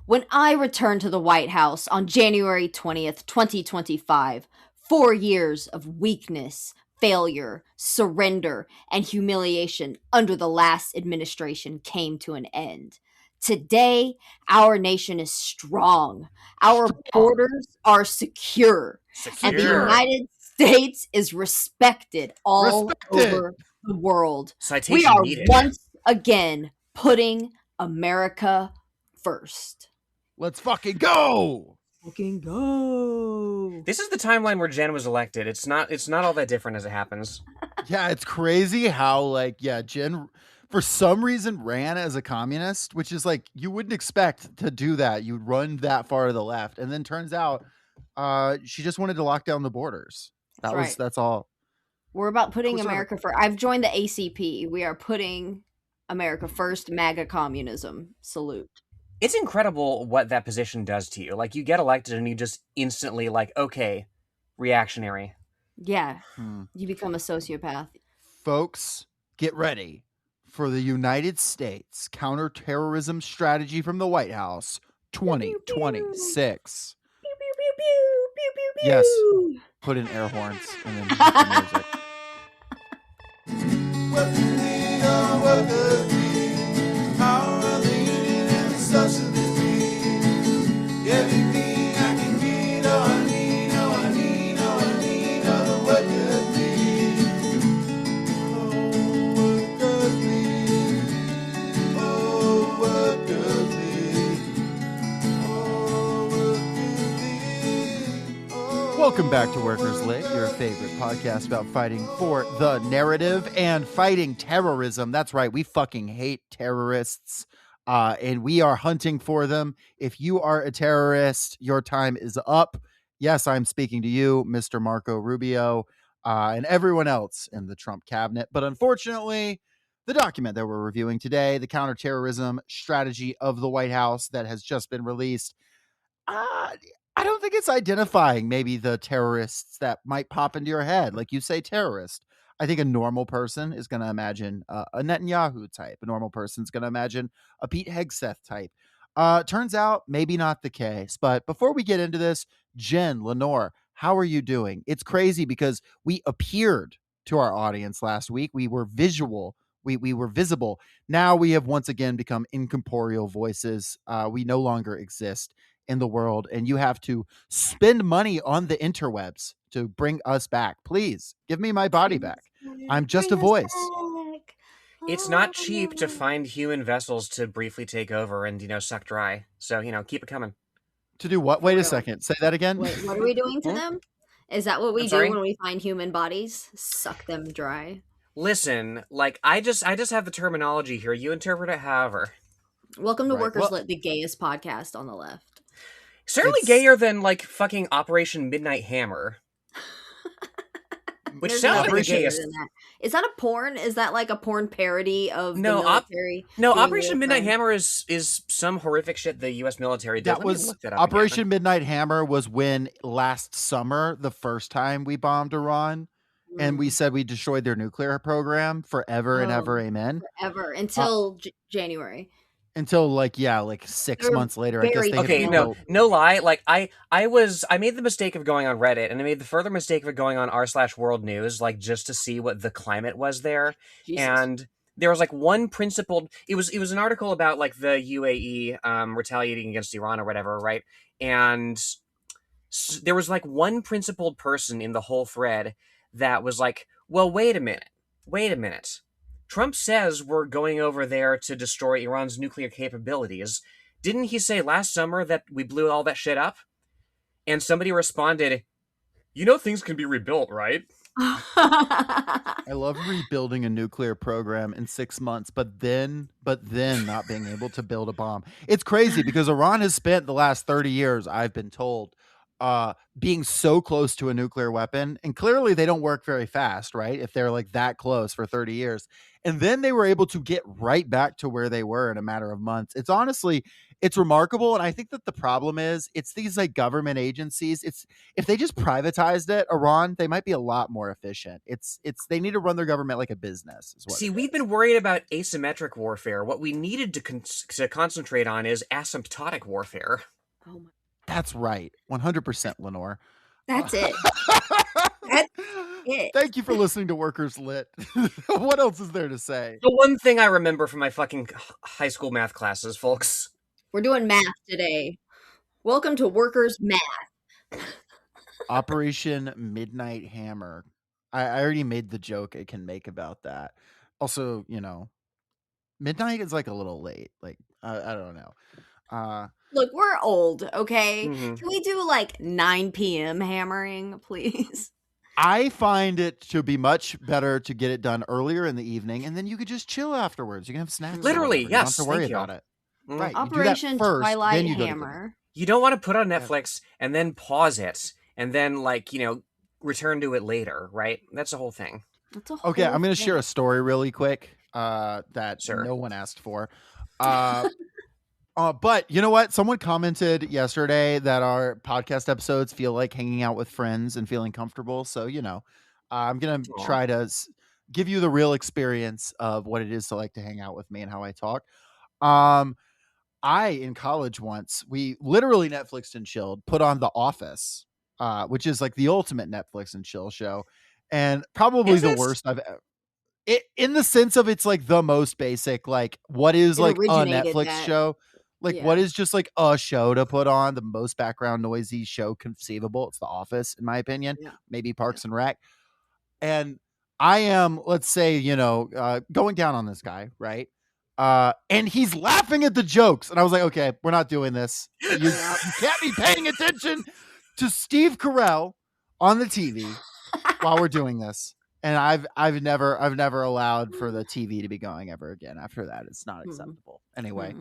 When I returned to the White House on January 20th, 2025, 4 years of weakness, failure, surrender, and humiliation under the last administration came to an end. Today, our nation is strong. Our borders are secure. And the United States is respected all over the world. We Citation are needed. once again putting America first. Let's fucking go! Fucking go! This is the timeline where Jen was elected. It's not all that different as it happens. Yeah, it's crazy how Jen for some reason ran as a communist, which is like you wouldn't expect to do that. You'd run that far to the left, and then turns out she just wanted to lock down the borders. That's all. We're about putting America first. I've joined the ACP. We are putting America first. MAGA communism. Salute. It's incredible what that position does to you. Like, you get elected and you just instantly okay, reactionary. Yeah. You become a sociopath. Folks, get ready for the United States counter-terrorism strategy from the White House 2026. Pew, pew, pew, pew, pew, pew, pew. Yes. Put in air horns and then the music. What could be, oh, what could be? How are the union and the socialist be? Everything I can need, oh, I need, oh, I need, oh, I need, oh, what could be? Oh, what could be? Oh, what could be? Oh, what could be? Oh, Welcome back to Workers Lit, your favorite podcast about fighting for the narrative and fighting terrorism. That's right, we fucking hate terrorists, and we are hunting for them. If you are a terrorist, your time is up. Yes, I'm speaking to you, Mr. Marco Rubio, and everyone else in the Trump cabinet. But unfortunately, the document that we're reviewing today, the counterterrorism strategy of the White House that has just been released, I don't think it's identifying maybe the terrorists that might pop into your head. Like you say, terrorist. I think a normal person is going to imagine a Netanyahu type. A normal person is going to imagine a Pete Hegseth type. Turns out maybe not the case. But before we get into this, Jen, Lenore, how are you doing? It's crazy because we appeared to our audience last week. We were visual. We were visible. Now we have once again become incorporeal voices. We no longer exist in the world, and you have to spend money on the interwebs to bring us back. Please give me my body back. I'm just a voice. It's not cheap to find human vessels to briefly take over and, suck dry. So, keep it coming. To do what? Wait a second. Say that again. Wait, what are we doing to them? Is that what we do when we find human bodies? Suck them dry. Listen, I just have the terminology here. You interpret it however. Welcome to Workers Lit, the gayest podcast on the left. Certainly gayer than fucking Operation Midnight Hammer. Which sounds like the gayest. Is that a porn? Is that like a porn parody of the military? Operation Midnight Hammer is some horrific shit the U.S. military did. That was Operation Midnight Hammer was when last summer, the first time we bombed Iran, and we said we destroyed their nuclear program forever and ever, amen. Forever until January. Until 6 months later, I guess they okay, no lie. I made the mistake of going on Reddit, and I made the further mistake of going on r/World News, just to see what the climate was there. Jesus. And there was one principled. It was an article about the UAE retaliating against Iran or whatever, right? And there was one principled person in the whole thread that was well, wait a minute. Trump says we're going over there to destroy Iran's nuclear capabilities. Didn't he say last summer that we blew all that shit up? And somebody responded, things can be rebuilt, right? I love rebuilding a nuclear program in 6 months, but then not being able to build a bomb. It's crazy because Iran has spent the last 30 years, I've been told, being so close to a nuclear weapon, and clearly they don't work very fast, right? If they're that close for 30 years, and then they were able to get right back to where they were in a matter of months. It's honestly, It's remarkable, and I think that the problem is it's these like government agencies. It's if they just privatized it, Iran, they might be a lot more efficient. It's they need to run their government like a business. Is what See, it we've is. been worried about asymmetric warfare. What we needed to concentrate on is asymptotic warfare. Oh my. That's right, 100%, Lenore. That's it. That's it. Thank you for listening to Workers Lit. What else is there to say? The one thing I remember from my fucking high school math classes, folks. We're doing math today. Welcome to Workers Math. Operation Midnight Hammer. I already made the joke I can make about that. Also, midnight is like a little late. Like I don't know. Look, we're old, okay? Mhm. Can we do like 9 p.m. hammering, please? I find it to be much better to get it done earlier in the evening, and then you could just chill afterwards. You can have snacks. or Literally, whatever. You don't yes, have to worry thank you. about it. Mm. Right. You do that Operation first, Twilight then you go to dinner. Hammer. You don't want to put on Netflix and then pause it and then return to it later, right? That's the whole thing. That's a whole Okay, I'm going to thing. share a story really quick that Sure. no one asked for. But you know what? Someone commented yesterday that our podcast episodes feel like hanging out with friends and feeling comfortable. So, I'm going to Aw. try to give you the real experience of what it is to like to hang out with me and how I talk. In college once, we literally Netflixed and chilled, put on The Office, which is like the ultimate Netflix and chill show. And probably Is the it? worst I've ever. In the sense of it's like the most basic, like what is It like a originated Netflix that. show, like Yeah. what is just like a show to put on, the most background noisy show conceivable. It's The Office, in my opinion. Yeah. Maybe Parks and Rec. And I am, let's say, going down on this guy, right? And he's laughing at the jokes, and I was like, okay, we're not doing this. You can't be paying attention to Steve Carell on the TV while we're doing this. And I've never allowed for the TV to be going ever again. After that, it's not acceptable. Anyway,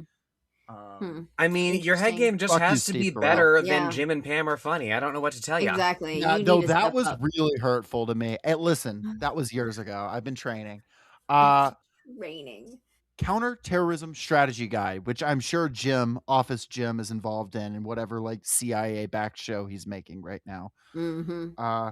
I mean, your head Interesting. game just Fuck you, has to be Steve Carell. better Yeah. than Jim and Pam are funny. I don't know what to tell you. Exactly. yeah, You no, need to that step was up. really hurtful to me. And listen, that was years ago. I've been training. Raining. Counter-terrorism strategy guide, which I'm sure Office Jim is involved in whatever like CIA backed show he's making right now. Mm-hmm.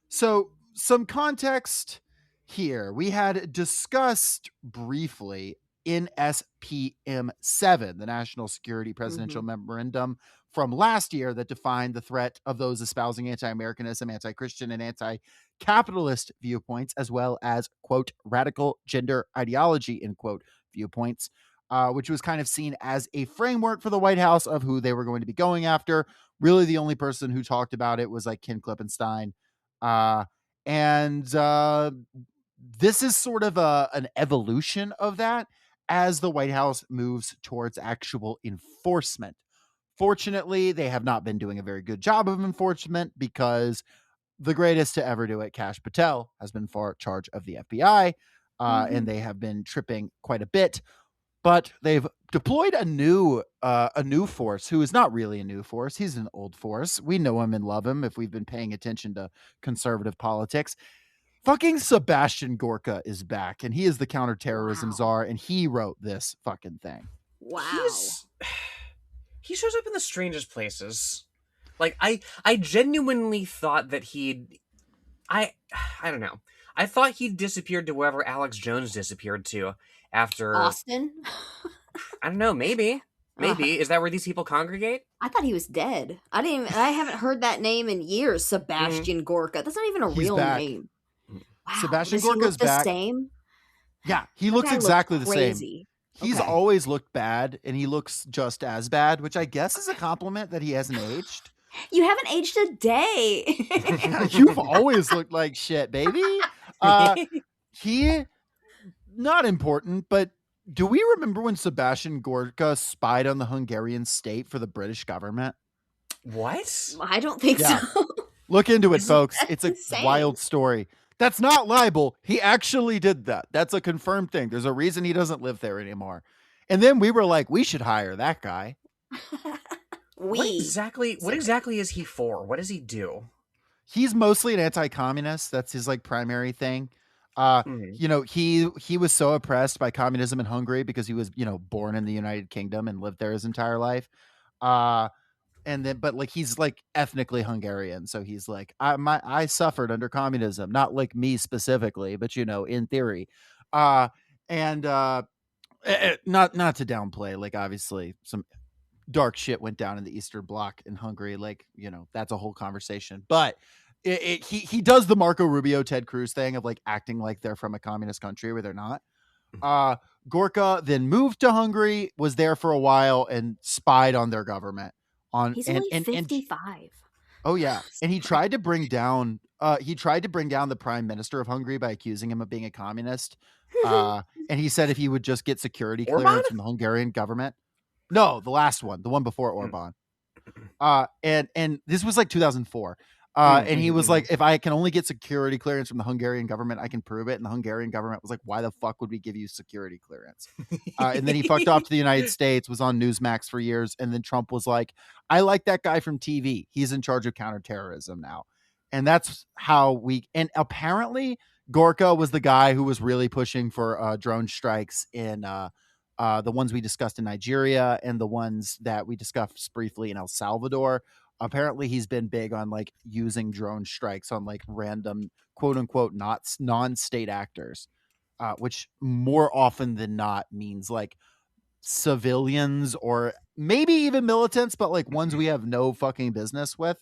So some context here. We had discussed briefly NSPM 7, the National Security Presidential Memorandum from last year that defined the threat of those espousing anti-Americanism, anti-Christian, and anti-capitalist viewpoints, as well as, quote, radical gender ideology, end quote, viewpoints, which was kind of seen as a framework for the White House of who they were going to be going after. Really, the only person who talked about it was like Ken Klippenstein. This is sort of an evolution of that as the White House moves towards actual enforcement. Fortunately, they have not been doing a very good job of enforcement because the greatest to ever do it, Kash Patel, has been in charge of the FBI, and they have been tripping quite a bit. But they've deployed a new force who is not really a new force. He's an old force. We know him and love him if we've been paying attention to conservative politics. Fucking Sebastian Gorka is back, and he is the counterterrorism czar, and he wrote this fucking thing. Wow. He shows up in the strangest places. Like I genuinely thought that I don't know. I thought he'd disappeared to wherever Alex Jones disappeared to after Austin? I don't know, maybe. Is that where these people congregate? I thought he was dead. I haven't heard that name in years. Sebastian Gorka. That's not even a He's real back. name. Wow. Sebastian Does he Gorka look is the back. same? Yeah, he That looks guy looked exactly the same. crazy. He's Okay. always looked bad, and he looks just as bad, which I guess is a compliment that he hasn't aged. You haven't aged a day. You've always looked like shit, baby. He, not important, but do we remember when Sebastian Gorka spied on the Hungarian state for the British government? What? I don't think Yeah. so. Look into it, folks. That's It's a insane. wild story. That's not libel. He actually did that. That's a confirmed thing. There's a reason he doesn't live there anymore. And then we were like, we should hire that guy. What exactly is he for? What does he do? He's mostly an anti-communist. That's his like primary thing. Mhm. He was so oppressed by communism in Hungary because he was, born in the United Kingdom and lived there his entire life. Uh, and then, but like he's like ethnically Hungarian, so he's like, I suffered under communism, not like me specifically, but in theory. Uh, and not to downplay, like obviously some dark shit went down in the Eastern Bloc in Hungary. Like, that's a whole conversation. But he does the Marco Rubio, Ted Cruz thing of like acting like they're from a communist country where they're not. Uh, Gorka then moved to Hungary, was there for a while, and spied on their government. He's only 55. Oh yeah, and he tried to bring down. The prime minister of Hungary by accusing him of being a communist. And he said if he would just get security Orban? clearance from the Hungarian government. No, the last one, the one before Orban. And this was like 2004. And he was like, if I can only get security clearance from the Hungarian government, I can prove it. And the Hungarian government was like, why the fuck would we give you security clearance? And then he fucked off to the United States, was on Newsmax for years. And then Trump was like, I like that guy from TV. He's in charge of counterterrorism now. And that's how and apparently Gorka was the guy who was really pushing for drone strikes in the ones we discussed in Nigeria and the ones that we discussed briefly in El Salvador. Apparently he's been big on like using drone strikes on like random quote unquote not non-state actors, which more often than not means like civilians or maybe even militants, but like ones we have no fucking business with.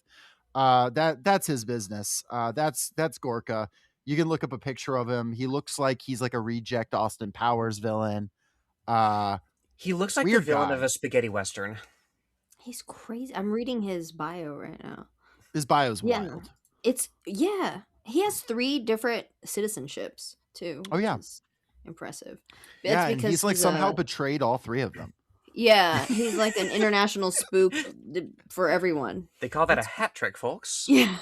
That's his business. That's Gorka. You can look up a picture of him. He looks like he's like a reject Austin Powers villain. He looks like the weird villain guy. of a spaghetti western. He's crazy. I'm reading his bio right now. His bio's Yeah. wild. He has 3 different citizenships too. Oh, yeah. Which is impressive. Yeah, That's and he's like somehow a- betrayed all 3 of them. Yeah, he's like an international spook for everyone. They call that a hat trick, folks. Yeah.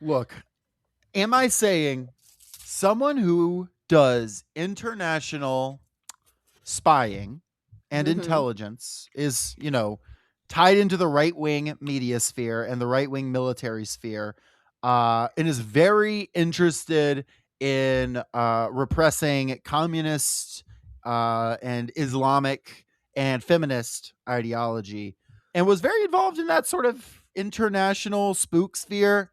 Look, am I saying someone who does international spying and Mhm. intelligence is, tied into the right-wing media sphere and the right-wing military sphere, and is very interested in repressing communist and Islamic and feminist ideology, and was very involved in that sort of international spook sphere.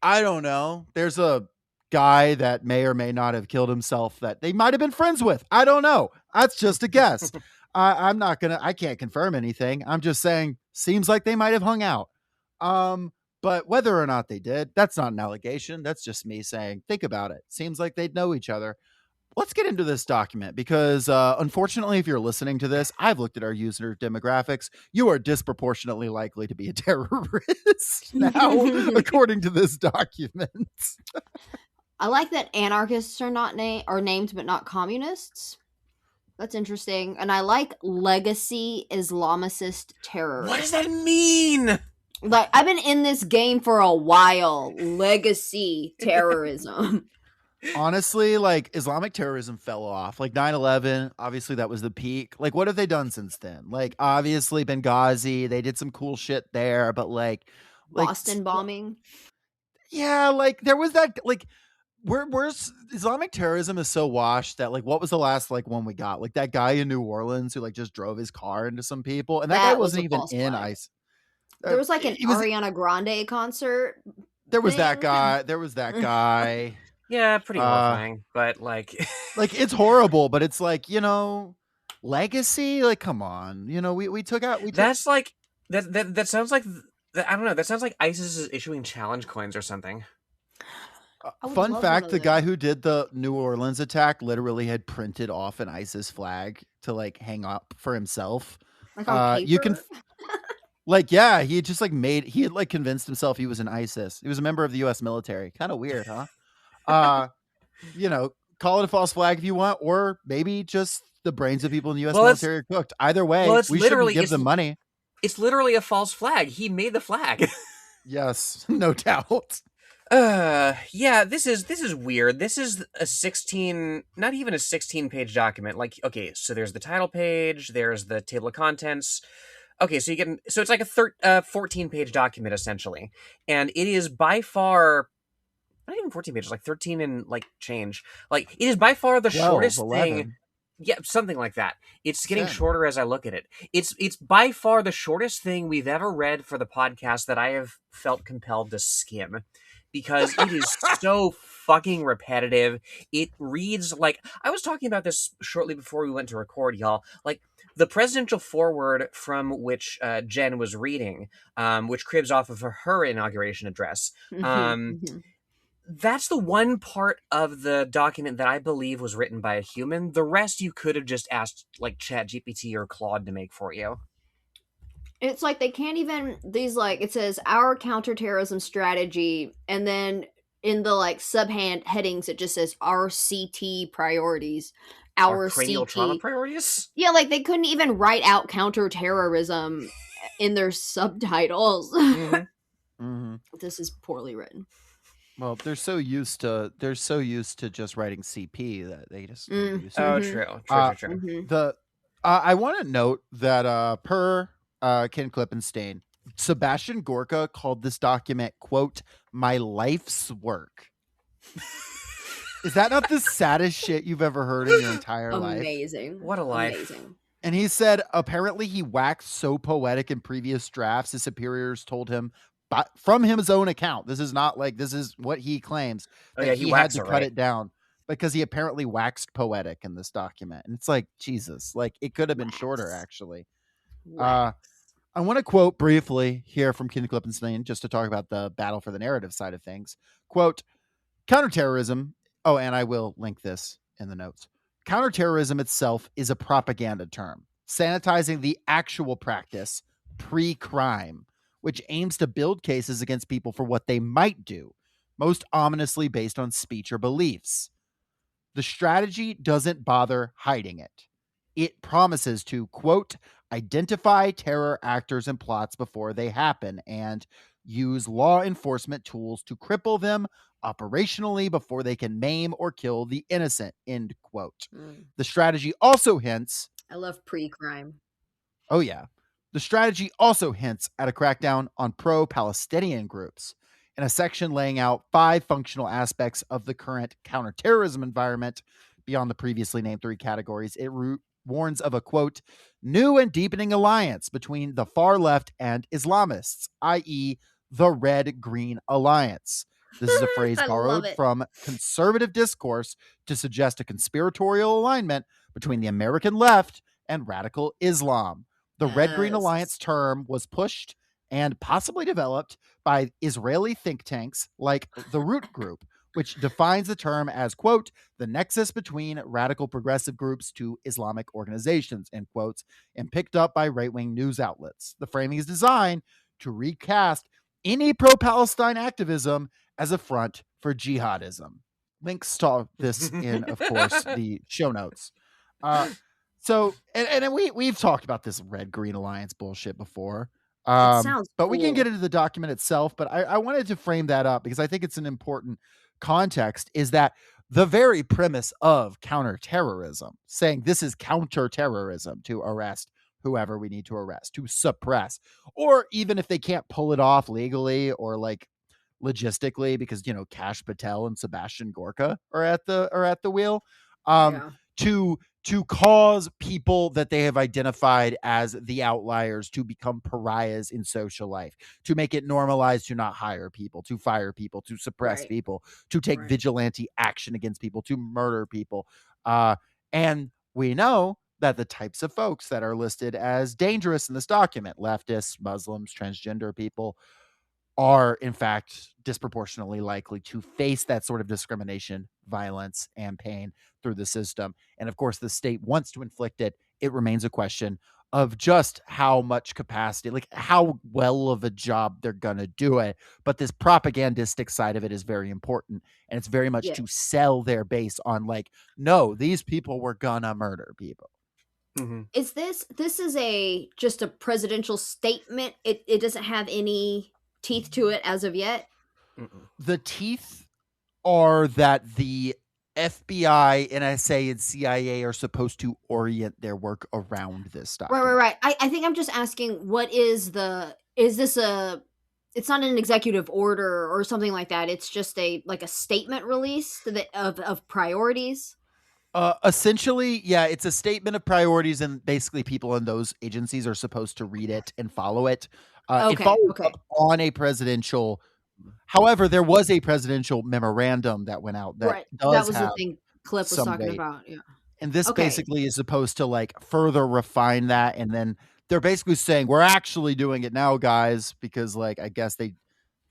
I don't know. There's a guy that may or may not have killed himself that they might have been friends with. I don't know. That's just a guess. I can't confirm anything. I'm just saying, seems like they might have hung out. But whether or not they did, that's not an allegation. That's just me saying, think about it. Seems like they'd know each other. Let's get into this document because, unfortunately, if you're listening to this, I've looked at our user demographics. You are disproportionately likely to be a terrorist now, according to this document. I like that anarchists are named but not communists. That's interesting. And I like legacy Islamicist terrorists. What does that mean? Like, I've been in this game for a while. Legacy terrorism. Honestly, like Islamic terrorism fell off. Like 9/11, obviously that was the peak. Like, what have they done since then? Like, obviously Benghazi, they did some cool shit there, but like Boston bombing. Yeah, like there was that like where's Islamic terrorism is so washed that like what was the last like one we got? Like that guy in New Orleans who like just drove his car into some people, and that guy was wasn't a even false in flag. ICE. There was like an he was- Ariana Grande concert. There was that thing. guy. There was that guy. Yeah, pretty horrifying, but like, Like it's horrible, but it's like, legacy. Like, come on, we took out. that's like that sounds like I don't know. That sounds like ISIS is issuing challenge coins or something. I would Fun love fact: one the of guy them. who did the New Orleans attack literally had printed off an ISIS flag to like hang up for himself. Like on you can- paper? Like, yeah, he had just like he had like convinced himself he was an ISIS. He was a member of the U.S. military. Kind of weird, huh? Call it a false flag if you want, or maybe just the brains of people in the U.S. Well, military are cooked. Either way, well, it's we shouldn't literally- give it's- them money. It's literally a false flag. He made the flag. Yes, no doubt. Yeah, this is weird. This is not even a 16-page document. Like, okay, so there's the title page, there's the table of contents. Okay, so so it's like a 14-page document essentially. And it is by far, not even 14 pages, like 13 and like change. Like it is by far the 12, shortest 11. thing. Yeah, something like that. It's getting 10. shorter as I look at it. It's by far the shortest thing we've ever read for the podcast that I have felt compelled to skim, because it is so fucking repetitive. It reads like, I was talking about this shortly before we went to record, y'all. Like the presidential foreword from which Jen was reading, which cribs off of her inauguration address. That's the one part of the document that I believe was written by a human. The rest you could have just asked like ChatGPT or Claude to make for you. It's like they can't even, these like, it says our counterterrorism strategy, and then in the like subhand headings it just says our CT priorities. Our cranial CT trauma priorities? Yeah, like they couldn't even write out counterterrorism in their subtitles. This is poorly written. Well, they're so used to just writing CP that they just get used to Oh, it. true. I want to note that per Ken Klippenstein, Sebastian Gorka called this document, quote, "my life's work." Is that not the saddest shit you've ever heard in your entire life? Amazing. What a life. Amazing. And he said apparently he waxed so poetic in previous drafts, his superiors told him, but from his own account, this is what he claims, that he had to cut it down because he apparently waxed poetic in this document. And it's like, Jesus, like it could have been shorter, actually. I want to quote briefly here from Ken Klippenstein just to talk about the battle for the narrative side of things. Quote, counterterrorism. Oh, and I will link this in the notes. Counterterrorism itself is a propaganda term, sanitizing the actual practice pre-crime, which aims to build cases against people for what they might do, most ominously based on speech or beliefs. The strategy doesn't bother hiding it. It promises to, quote, identify terror actors and plots before they happen and use law enforcement tools to cripple them operationally before they can maim or kill the innocent, end quote. The strategy also hints... I love pre-crime. Oh, yeah. The strategy also hints at a crackdown on pro-Palestinian groups. In a section laying out 5 functional aspects of the current counterterrorism environment, beyond the previously named 3 categories, it warns of a, quote, new and deepening alliance between the far left and Islamists, i.e., the Red-Green Alliance. This is a phrase borrowed from conservative discourse to suggest a conspiratorial alignment between the American left and radical Islam. The Red-Green Alliance term was pushed and possibly developed by Israeli think tanks like the Root Group, which defines the term as, quote, the nexus between radical progressive groups to Islamic organizations, end quotes, and picked up by right-wing news outlets. The framing is designed to recast any pro-Palestine activism as a front for jihadism. Links to this in, of course, the show notes. So, and we've talked about this Red-Green Alliance bullshit before. It sounds but cool. We can get into the document itself, but I wanted to frame that up because I think it's an important context, is that the very premise of counterterrorism, saying this is counterterrorism, to arrest whoever we need to arrest, to suppress, or even if they can't pull it off legally or like logistically, because Kash Patel and Sebastian Gorka are at the wheel, to cause people that they have identified as the outliers to become pariahs in social life, to make it normalized to not hire people, to fire people, to suppress people, to take vigilante action against people, to murder people. And we know that the types of folks that are listed as dangerous in this document, leftists, Muslims, transgender people, are in fact disproportionately likely to face that sort of discrimination, violence, and pain through the system. And of course, the state wants to inflict it. It remains a question of just how much capacity, like how well of a job they're going to do it. But this propagandistic side of it is very important. And it's very much to sell their base on like, no, these people were gonna murder people. Mm-hmm. Is this is just a presidential statement? It doesn't have any teeth to it as of yet. The teeth are that the FBI, NSA, and CIA are supposed to orient their work around this stuff. Right. I think I'm just asking, is this a it's not an executive order or something like that. It's just a statement release of priorities. Essentially, yeah, it's a statement of priorities, and basically people in those agencies are supposed to read it and follow it. It Okay, follows okay. up on a presidential. However, there was a presidential memorandum that went out that Right. That does was have the thing Clip was some talking weight. about. Yeah. And this Okay. basically is supposed to like further refine that. And then they're basically saying, we're actually doing it now, guys, because like, I guess they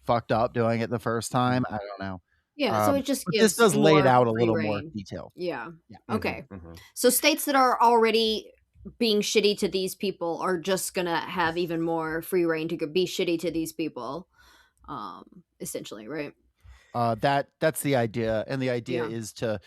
fucked up doing it the first time. I don't know. Yeah, so it just But this gives does lay it more out a free little more reign. detail. Yeah. Yeah. Okay. Mm-hmm. So states that are already being shitty to these people are just gonna have even more free reign to be shitty to these people, essentially, right? That's the idea. And the idea Yeah. is to,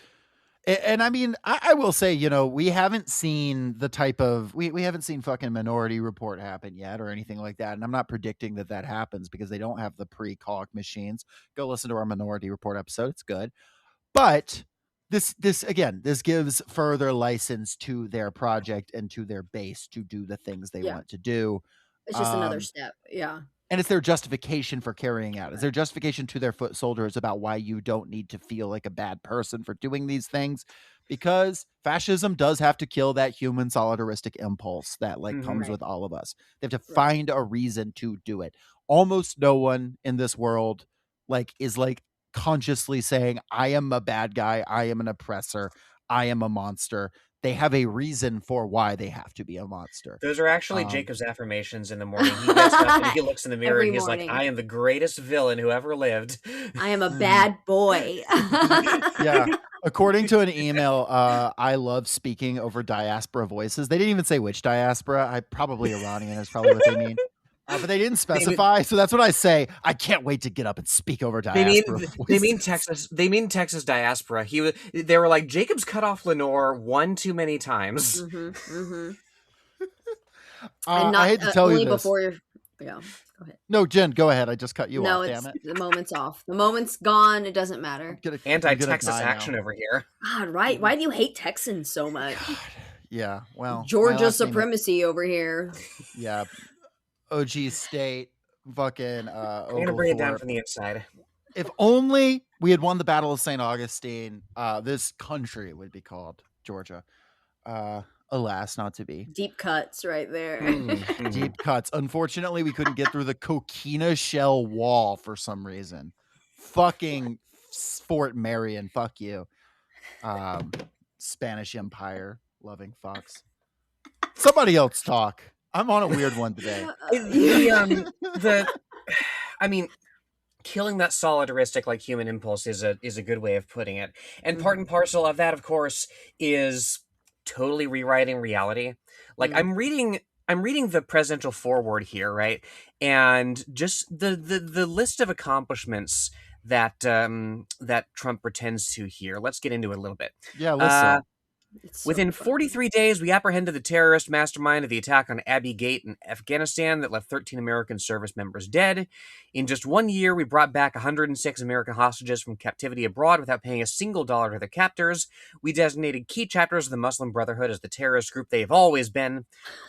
and I mean, I will say, you know, we haven't seen the type of, we haven't seen fucking Minority Report happen yet or anything like that. And I'm not predicting that that happens because they don't have the pre-cog machines. Go listen to our Minority Report episode. It's good. But this again, this gives further license to their project and to their base to do the things they Yeah. want to do. It's just another step. Yeah. And it's their justification for carrying out. It's their justification to their foot soldiers about why you don't need to feel like a bad person for doing these things, because fascism does have to kill that human solidaristic impulse that like comes Right. with all of us. They have to find a reason to do it. Almost no one in this world like is like consciously saying, I am a bad guy, I am an oppressor, I am a monster. They have a reason for why they have to be a monster. Those are actually Jacob's affirmations in the morning. He gets up and he looks in the mirror Every and he's morning. like, I am the greatest villain who ever lived. I am a bad boy. Yeah. According to an email, I love speaking over diaspora voices. They didn't even say which diaspora. Probably Iranian is probably what they mean. But they didn't specify, so that's what I say. I can't wait to get up and speak over diaspora voices. They mean Texas. They mean Texas diaspora. They were like, Jacob's cut off Lenore one too many times. And not I hate to tell only you this. before you're. Yeah, go ahead. No, Jen, go ahead. I just cut you No, off. it's Damn it. the moment's off. The moment's gone. It doesn't matter. Anti-Texas action over here. God, right? Why do you hate Texans so much? Yeah, well, my Georgia last name is- supremacy over here. Yeah, OG State, fucking. I'm gonna bring it down Oglethorpe. from the inside. If only we had won the Battle of St. Augustine, this country would be called Georgia. Alas, not to be. Deep cuts right there. Deep cuts. Unfortunately, we couldn't get through the coquina shell wall for some reason. Fucking Fort Marion. Fuck you. Spanish Empire. Loving fucks. Somebody else talk. I'm on a weird one today. I mean, killing that solidaristic like human impulse is a good way of putting it. And part and parcel of that, of course, is totally rewriting reality. Like I'm reading the presidential foreword here, right? And just the list of accomplishments that that Trump pretends to here. Let's get into it a little bit. Yeah, listen. Within 43 days, we apprehended the terrorist mastermind of the attack on Abbey Gate in Afghanistan that left 13 American service members dead. In just 1 year, we brought back 106 American hostages from captivity abroad without paying a single dollar to their captors. We designated key chapters of the Muslim Brotherhood as the terrorist group they have always been.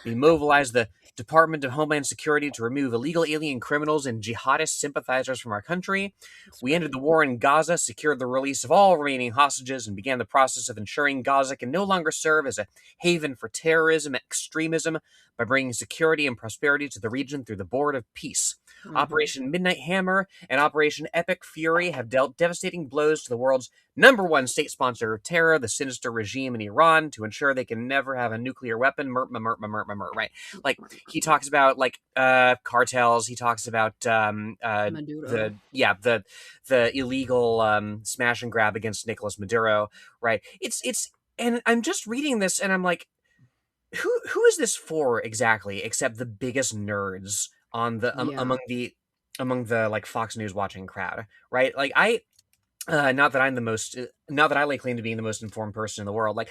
We mobilized the Department of Homeland Security to remove illegal alien criminals and jihadist sympathizers from our country. We ended the war in Gaza, secured the release of all remaining hostages, and began the process of ensuring Gaza can no longer serve as a haven for terrorism and extremism by bringing security and prosperity to the region through the Board of Peace. Operation Midnight Hammer and Operation Epic Fury have dealt devastating blows to the world's #1 state sponsor of terror, the sinister regime in Iran, to ensure they can never have a nuclear weapon. Right? Like he talks about like cartels. He talks about the illegal smash and grab against Nicolas Maduro. Right? It's and I'm just reading this and I'm like, who is this for exactly? Except the biggest nerds on the among the like Fox News watching crowd, right? Like not that I lay claim to being the most informed person in the world. Like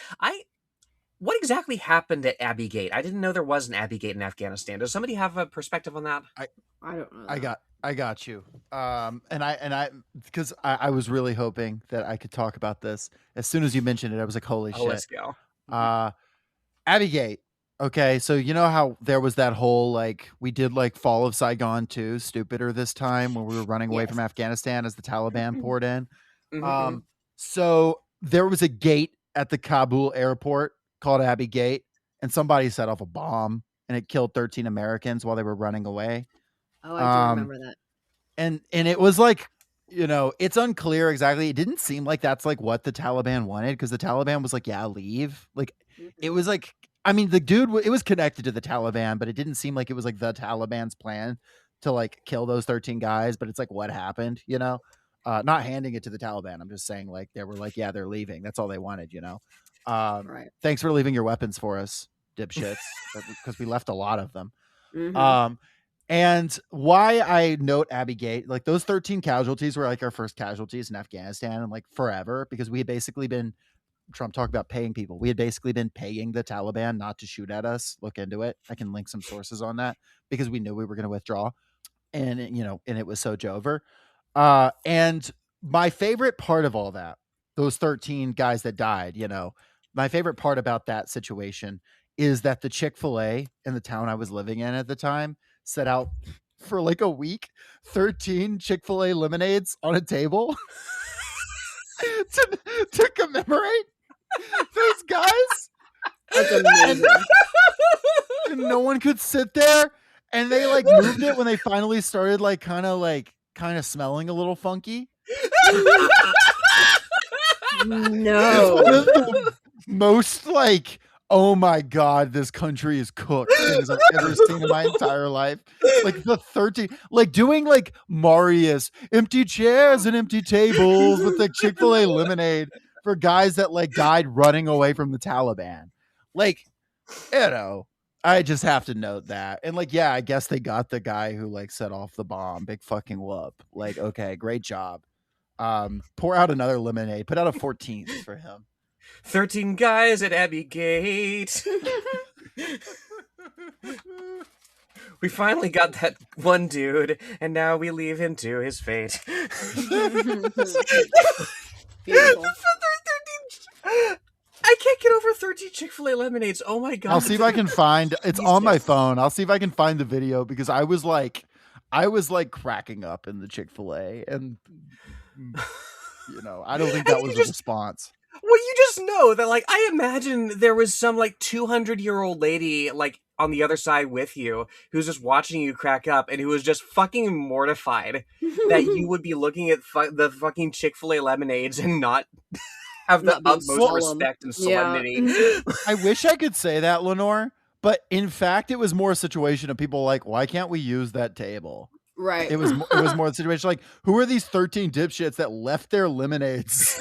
what exactly happened at Abbey Gate? I didn't know there was an Abbey Gate in Afghanistan. Does somebody have a perspective on that? I don't know. I got you. And I because I was really hoping that I could talk about this. As soon as you mentioned it, I was like, holy shit. Let's go. Abbey Gate. Okay, so you know how there was that whole like we did like Fall of Saigon 2, stupider this time when we were running away Yes. from Afghanistan as the Taliban poured in. Mhm. So there was a gate at the Kabul airport called Abbey Gate, and somebody set off a bomb and it killed 13 Americans while they were running away. Oh, I do Um, remember that. and it was like, you know, it's unclear exactly. It didn't seem like that's like what the Taliban wanted because the Taliban was like, yeah, leave. Like it was like, I mean, the dude, it was connected to the Taliban, but it didn't seem like it was like the Taliban's plan to like kill those 13 guys. But it's like what happened, you know? Not handing it to the Taliban. I'm just saying like they were like, yeah, they're leaving. That's all they wanted, you know? Right. Thanks for leaving your weapons for us, dipshits, because we left a lot of them. Mhm. And why I note Abbey Gate, like those 13 casualties were like our first casualties in Afghanistan and like forever because we had basically been Trump talked about paying people. We had basically been paying the Taliban not to shoot at us. Look into it. I can link some sources on that because we knew we were going to withdraw and you know, and it was so over. And my favorite part of all that, those 13 guys that died, you know, my favorite part about that situation is that the Chick-fil-A in the town I was living in at the time set out for like a week 13 Chick-fil-A lemonades on a table to commemorate those guys. That's amazing. And no one could sit there, and they like moved it when they finally started like kind of smelling a little funky. No. One of the most like, oh my god, this country is cooked things I've ever seen in my entire life. Like the 13, like doing like Marius, empty chairs and empty tables with like Chick-fil-A lemonade for guys that like died running away from the Taliban. Like, you know, I just have to note that. And like, yeah, I guess they got the guy who like set off the bomb. Big fucking whoop. Like, okay, great job. Pour out another lemonade. Put out a 14th for him. 13 guys at Abbey Gate. We finally got that one dude, and now we leave him to his fate. Beautiful. I can't get over 13 Chick-fil-A lemonades. Oh my god. I'll see if I can find it's on my phone. I'll see if I can find the video because I was like cracking up in the Chick-fil-A and you know, I don't think that was a response. Well, you just know that, like, I imagine there was some, like, 200-year-old lady, like, on the other side with you, who's just watching you crack up, and who was just fucking mortified that you would be looking at the fucking Chick-fil-A lemonades and not have the Not being utmost solemn. respect and Yeah. solemnity. I wish I could say that, Lenore, but in fact, it was more a situation of people like, why can't we use that table? Right. It was more the situation like, who are these 13 dipshits that left their lemonades?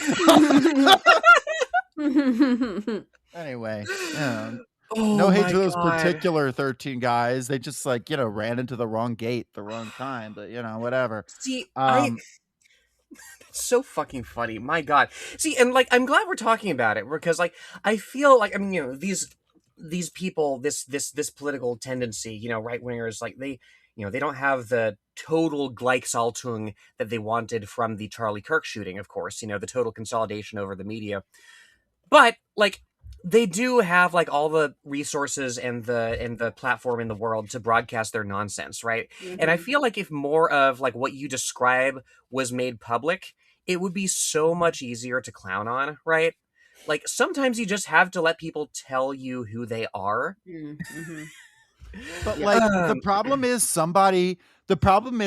Anyway, yeah. Oh No hate my to those God. particular 13 guys. They just like, you know, ran into the wrong gate, the wrong time, but you know, whatever. See, That's so fucking funny. My God. See, and like, I'm glad we're talking about it because, like, I feel like, I mean, you know, these people, this political tendency, you know, right wingers, like they, you know, they don't have the total Gleichschaltung that they wanted from the Charlie Kirk shooting, of course, you know, the total consolidation over the media. But like, they do have like all the resources and the platform in the world to broadcast their nonsense, right? And I feel like if more of like what you describe was made public, it would be so much easier to clown on, right? Like sometimes you just have to let people tell you who they are. But Yeah. like the problem is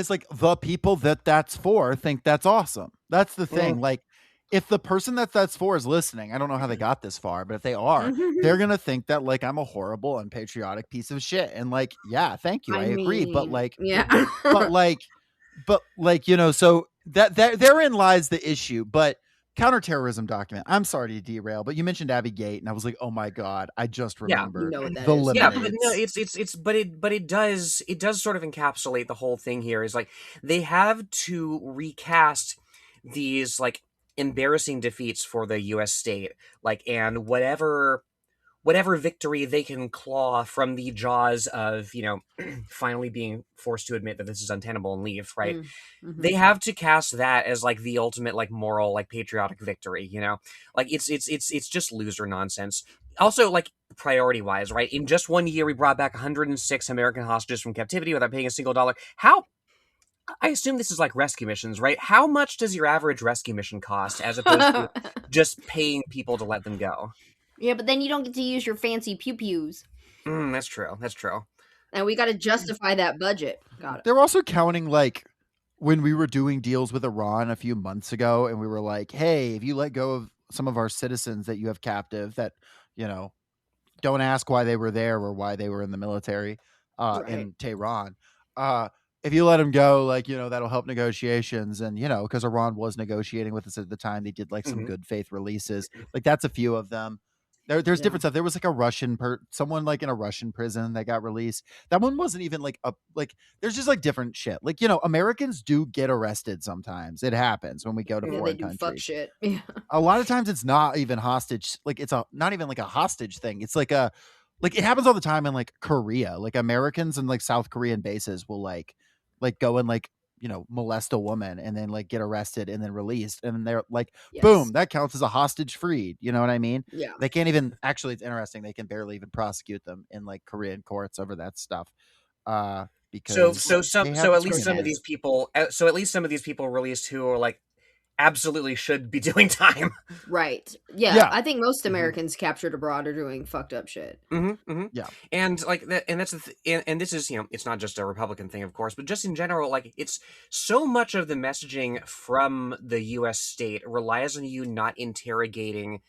like the people that's for think that's awesome. That's the thing. Like if the person that's for is listening, I don't know how they got this far, but if they are, they're gonna think that like I'm a horrible, unpatriotic piece of shit. And like, yeah, thank you, I agree. But mean, like, yeah. but like, you know, so that therein lies the issue. But counter-terrorism document. I'm sorry to derail, but you mentioned Abbey Gate, and I was like, oh my god, I just Yeah. remembered You know what that the is. Yeah, lemonades. but no, but it does sort of encapsulate the whole thing here. Is like they have to recast these like embarrassing defeats for the U.S. state, like, and whatever victory they can claw from the jaws of, you know, finally being forced to admit that this is untenable and leave, right? They have to cast that as like the ultimate like moral, like patriotic victory, you know? Like it's just loser nonsense. also, like, priority-wise, right? In just 1 year, we brought back 106 American hostages from captivity without paying a single dollar. How... I assume this is like rescue missions, right? How much does your average rescue mission cost as opposed to just paying people to let them go? Yeah, but then you don't get to use your fancy pew-pews. That's true. That's true. And we got to justify that budget. Got it. They're also counting, like, when we were doing deals with Iran a few months ago, and we were like, hey, if you let go of some of our citizens that you have captive that, you know, don't ask why they were there or why they were in the military in Tehran. If you let them go, like, you know, that'll help negotiations. And, you know, because Iran was negotiating with us at the time, they did like some good faith releases. Like, that's a few of them. There's different stuff. There was like a someone like in a Russian prison that got released. That one wasn't even like there's just like different shit. Like, you know, Americans do get arrested sometimes. It happens when we go to foreign countries. Fuck shit. Yeah. A lot of times it's not even hostage. Like, it's not even like a hostage thing. It's like it happens all the time in like Korea. Like, Americans and like South Korean bases will like go and like, you know, molest a woman and then like get arrested and then released. And they're like, boom, that counts as a hostage freed. You know what I mean? Yeah. They can't even, actually, it's interesting. They can barely even prosecute them in like Korean courts over that stuff. Because at least some of these people released who are like absolutely should be doing time. Right. Yeah. I think most Americans captured abroad are doing fucked up shit. Yeah. And like that, and that's and this is, you know, it's not just a Republican thing, of course, but just in general, like, it's so much of the messaging from the U.S. state relies on you not interrogating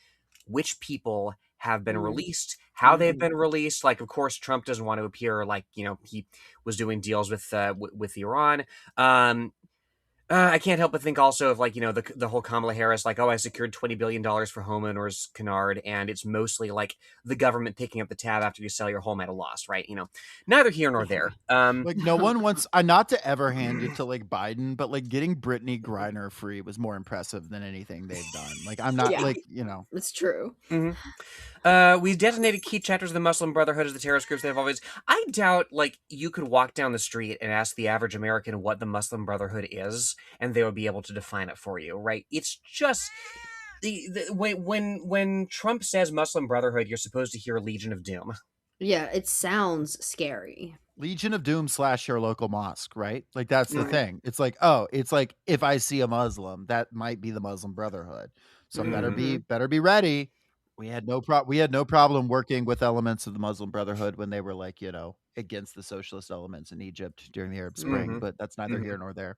which people have been released, how they've been released. Like, of course, Trump doesn't want to appear like, you know, he was doing deals with Iran. I can't help but think also of, like, you know, the whole Kamala Harris, like, oh, I secured $20 billion for homeowners canard, and it's mostly like the government picking up the tab after you sell your home at a loss, right? You know, neither here nor there. Like, no one wants, not to ever hand it to like Biden, but like getting Brittany Griner free was more impressive than anything they've done. Like, I'm not like, you know, it's true. We designated key chapters of the Muslim Brotherhood as the terrorist groups they've always. I doubt, like, you could walk down the street and ask the average American what the Muslim Brotherhood is, and they would be able to define it for you, right? It's just when Trump says Muslim Brotherhood, you're supposed to hear Legion of Doom. Yeah, it sounds scary. Legion of Doom / your local mosque, right? Like, that's the thing. It's like, oh, it's like, if I see a Muslim, that might be the Muslim Brotherhood. So better be ready. We had no problem working with elements of the Muslim Brotherhood when they were, like, you know, against the socialist elements in Egypt during the Arab Spring, but that's neither here nor there.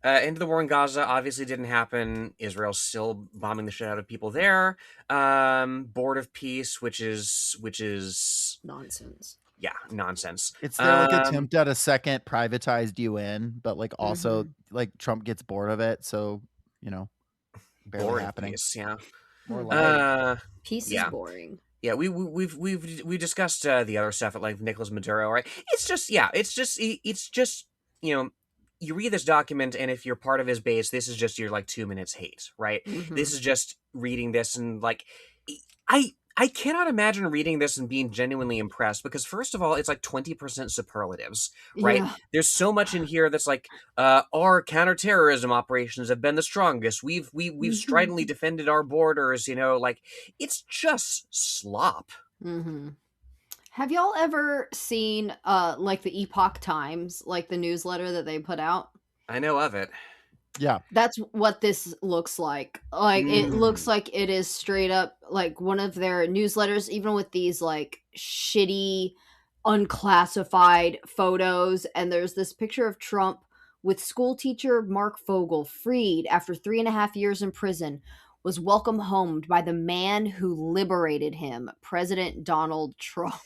Into the war in Gaza obviously didn't happen. Israel's still bombing the shit out of people there. Board of Peace, which is nonsense. Yeah, nonsense. It's their like attempt at a second privatized UN, but like also like Trump gets bored of it, so, you know, barely board happening. Peace, yeah. More like peace is boring. Yeah, we discussed the other stuff at like Nicolas Maduro, right? It's just you know, you read this document, and if you're part of his base, this is just your like 2 minutes hate, right? This is just reading this, and like I cannot imagine reading this and being genuinely impressed, because first of all, it's like 20% superlatives, right? Yeah. There's so much in here that's like, our counter-terrorism operations have been the strongest. We've stridently defended our borders, you know, like, it's just slop. Have y'all ever seen like the Epoch Times, like the newsletter that they put out? I know of it. Yeah. That's what this looks like. Like, it looks like it is straight up like one of their newsletters, even with these like shitty, unclassified photos. And there's this picture of Trump with school teacher Mark Fogel, freed after 3.5 years in prison, was welcomed home by the man who liberated him, President Donald Trump.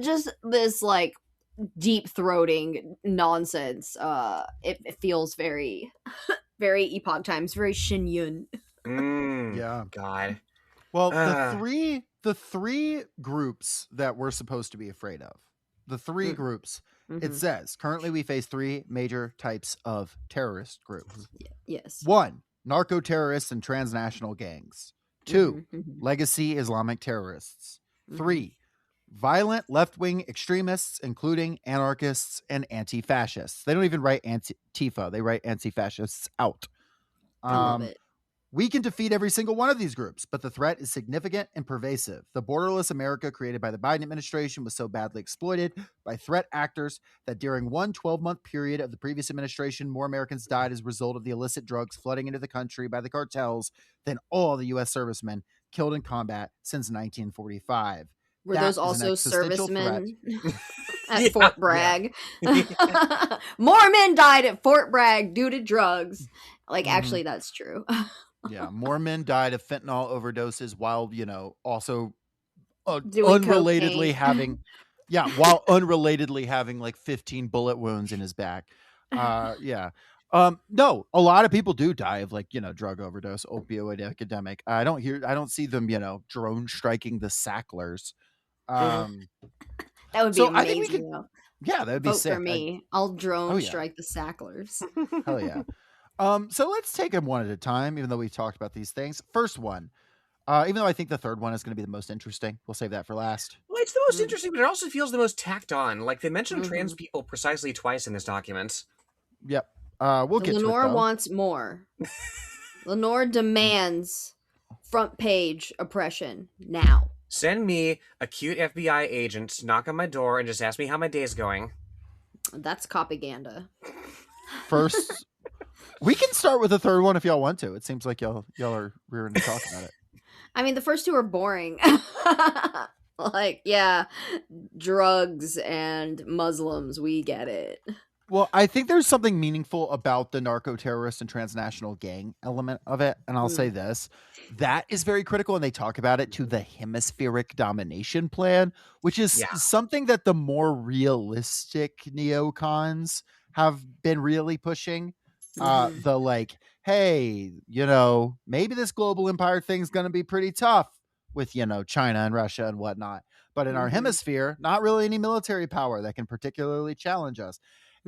Just this like deep throating nonsense. It feels very very Epoch Times, very Shinyun. Yeah, God. Well, the three groups that we're supposed to be afraid of, the three groups, it says currently we face 3 major types of terrorist groups. Yes. 1, narco terrorists and transnational gangs. 2, legacy Islamic terrorists. 3, violent left-wing extremists, including anarchists and anti-fascists. They don't even write Antifa. They write anti-fascists out. I love it. We can defeat every single one of these groups, but the threat is significant and pervasive. The borderless America created by the Biden administration was so badly exploited by threat actors that during one 12-month period of the previous administration, more Americans died as a result of the illicit drugs flooding into the country by the cartels than all the U.S. servicemen killed in combat since 1945. Were That those is an also existential servicemen Yeah. at Fort Bragg? More men died at Fort Bragg due to drugs. Like, actually, that's true. Yeah, more men died of fentanyl overdoses while, also Doing unrelatedly cocaine. having, while unrelatedly having like 15 bullet wounds in his back. Yeah. No, a lot of people do die of like, drug overdose, opioid epidemic. I don't see them, drone striking the Sacklers. Um, That would be so amazing. I think we could, though. that would be Vote sick. for me. I'll drone Oh, yeah. strike the Sacklers. Hell yeah. So let's take them one at a time, even though we've talked about these things. First one, even though I think the third one is going to be the most interesting, we'll save that for last. Well, it's the most interesting, but it also feels the most tacked on. Like, they mentioned trans people precisely twice in this document. Yep. We'll get to it, Lenore though. wants more. Lenore demands front page oppression now. Send me a cute FBI agent to knock on my door and just ask me how my day's going. That's propaganda. First, we can start with the third one if y'all want to. It seems like y'all are rearing to talk about it. I mean, the first two are boring. Like, yeah, drugs and Muslims, we get it. Well, I think there's something meaningful about the narco-terrorist and transnational gang element of it. And I'll say this, that is very critical. And they talk about it to the hemispheric domination plan, which is something that the more realistic neocons have been really pushing. The like, hey, maybe this global empire thing's going to be pretty tough with, China and Russia and whatnot. But in our hemisphere, not really any military power that can particularly challenge us.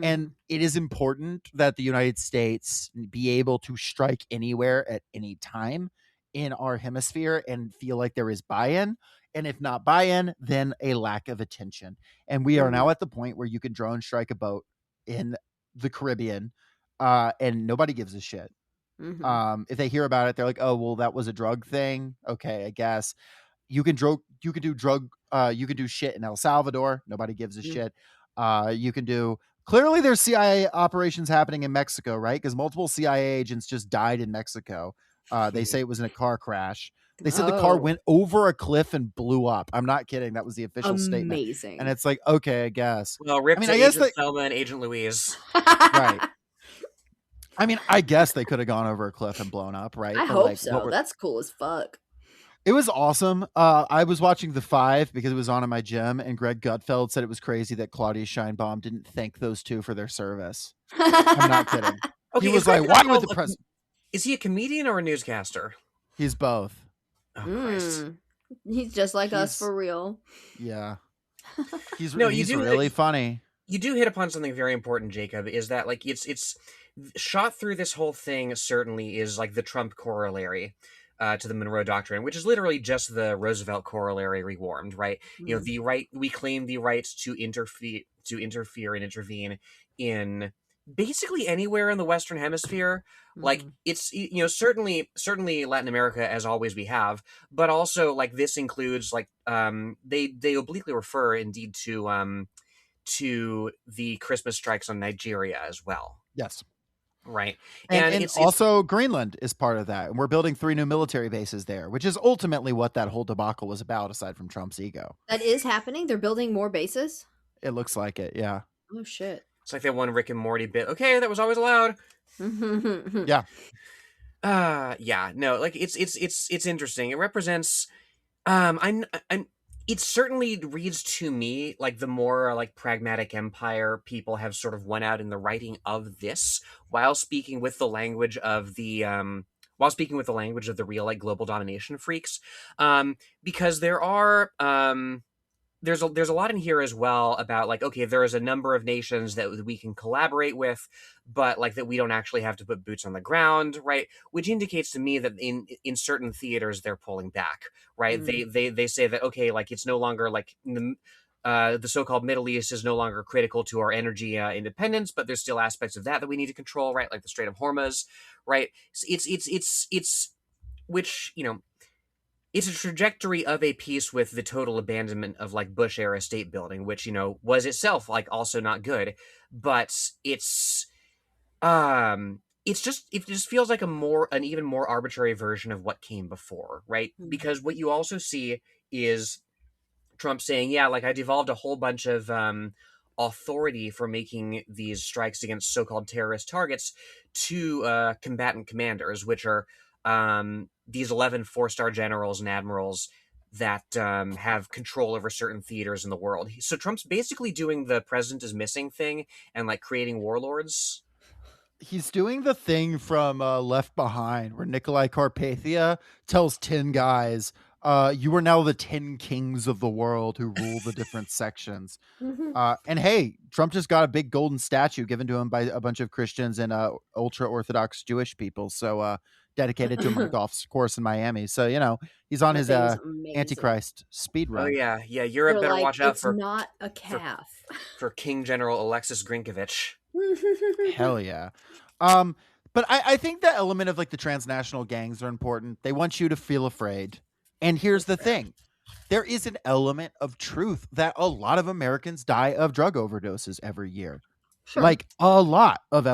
And it is important that the United States be able to strike anywhere at any time in our hemisphere and feel like there is buy-in. And if not buy-in, then a lack of attention. And we are now at the point where you can drone strike a boat in the Caribbean and nobody gives a shit. If they hear about it, they're like, oh, well, that was a drug thing. Okay, I guess. You can do shit in El Salvador. Nobody gives a shit. You can do... Clearly, there's CIA operations happening in Mexico, right? Because multiple CIA agents just died in Mexico. They say it was in a car crash. They said the car went over a cliff and blew up. I'm not kidding. That was the official statement. Amazing. And it's like, okay, I guess. Well, rip to Agent Thelma and Agent Louise. Right. I mean, I guess they could have gone over a cliff and blown up, right? I hope so. That's cool as fuck. It was awesome. I was watching The Five because it was on in my gym, and Greg Gutfeld said it was crazy that Claudia Scheinbaum didn't thank those two for their service. I'm not kidding. Okay, he was like, why would the president... Is he a comedian or a newscaster? He's both. Oh, Christ. He's just like us for real. Yeah. He's really funny. You do hit upon something very important, Jacob, is that like it's shot through this whole thing certainly is like the Trump corollary. To the Monroe Doctrine, which is literally just the Roosevelt corollary rewarmed, right? The right, we claim the right to interfere and intervene in basically anywhere in the Western Hemisphere. Like it's, certainly Latin America, as always we have, but also like this includes like, they obliquely refer indeed to the Christmas strikes on Nigeria as well. Yes. Right. And it's also Greenland is part of that. And we're building 3 new military bases there, which is ultimately what that whole debacle was about, aside from Trump's ego. That is happening? They're building more bases? It looks like it, yeah. Oh, shit. It's like that one Rick and Morty bit. Okay, that was always allowed. Yeah. Yeah. No, like it's interesting. It represents it certainly reads to me like the more like pragmatic empire people have sort of won out in the writing of this while speaking with the language of the real like global domination freaks. Because there are there's a lot in here as well about like, okay, there is a number of nations that we can collaborate with, but like that we don't actually have to put boots on the ground, right? Which indicates to me that in certain theaters they're pulling back, right? They say that, okay, like it's no longer like the so-called Middle East is no longer critical to our energy independence, but there's still aspects of that we need to control, right? Like the Strait of Hormuz, right? It's which, it's a trajectory of a piece with the total abandonment of like Bush era state building, which, was itself like also not good, but it just feels like an even more arbitrary version of what came before, right? Because what you also see is Trump saying, yeah, like I devolved a whole bunch of authority for making these strikes against so-called terrorist targets to combatant commanders, which are these 11 four-star generals and admirals that have control over certain theaters in the world. So Trump's basically doing the president is missing thing and like creating warlords. He's doing the thing from Left Behind, where Nikolai Carpathia tells 10 guys, you are now the 10 kings of the world who rule the different sections. And hey, Trump just got a big golden statue given to him by a bunch of Christians and ultra-Orthodox Jewish people. So dedicated to him on a golf course in Miami. So, he's on his Antichrist speed run. Oh, yeah. Yeah, Europe better watch out for not a calf. For King General Alexis Grinkovich. Hell yeah. But I think the element of like the transnational gangs are important. They want you to feel afraid. And here's the thing. There is an element of truth that a lot of Americans die of drug overdoses every year. Sure. Like a lot of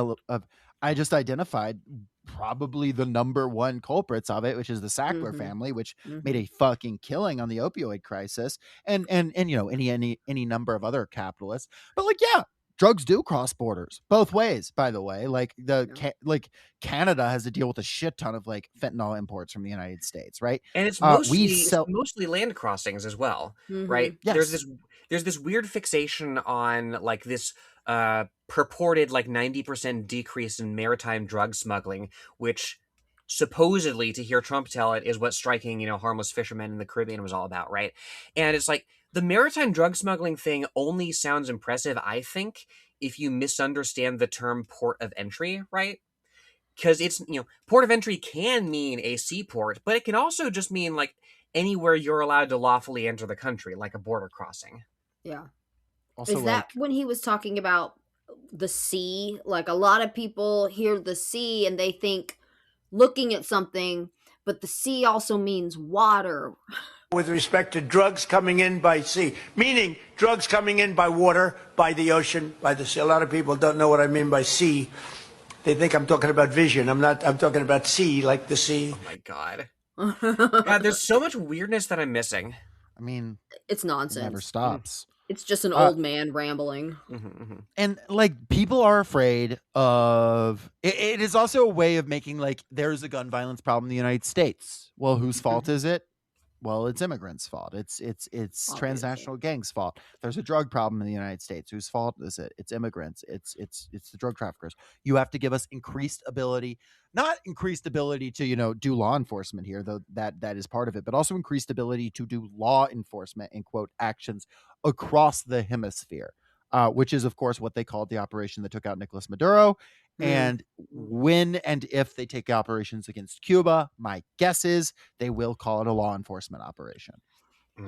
I just identified probably the number one culprits of it, which is the Sackler family, which made a fucking killing on the opioid crisis, and any number of other capitalists. But like, yeah, drugs do cross borders both ways, by the way. Like Canada has to deal with a shit ton of like fentanyl imports from the United States, right? And it's mostly land crossings as well, right? Yes. There's this weird fixation on like this purported like 90% decrease in maritime drug smuggling, which supposedly, to hear Trump tell it, is what striking, harmless fishermen in the Caribbean was all about, right? And it's like the maritime drug smuggling thing only sounds impressive, I think, if you misunderstand the term port of entry, right? Because it's, port of entry can mean a seaport, but it can also just mean like anywhere you're allowed to lawfully enter the country, like a border crossing. Yeah. Also, is that when he was talking about the sea? Like a lot of people hear the sea and they think looking at something, but the sea also means water. With respect to drugs coming in by sea, meaning drugs coming in by water, by the ocean, by the sea. A lot of people don't know what I mean by sea. They think I'm talking about vision. I'm not. I'm talking about sea, like the sea. Oh my God. God, there's so much weirdness that I'm missing. I mean, it's nonsense. It never stops. It's just an old man rambling. And like people are afraid of it is also a way of making like there's a gun violence problem in the United States. Well, whose fault is it? Well, it's immigrants' fault. It's transnational gangs' fault. There's a drug problem in the United States. Whose fault is it? It's immigrants. It's the drug traffickers. You have to give us increased ability, not increased ability to do law enforcement here, though that is part of it, but also increased ability to do law enforcement and quote actions across the hemisphere, which is of course what they called the operation that took out Nicolas Maduro. And when and if they take operations against Cuba, my guess is they will call it a law enforcement operation.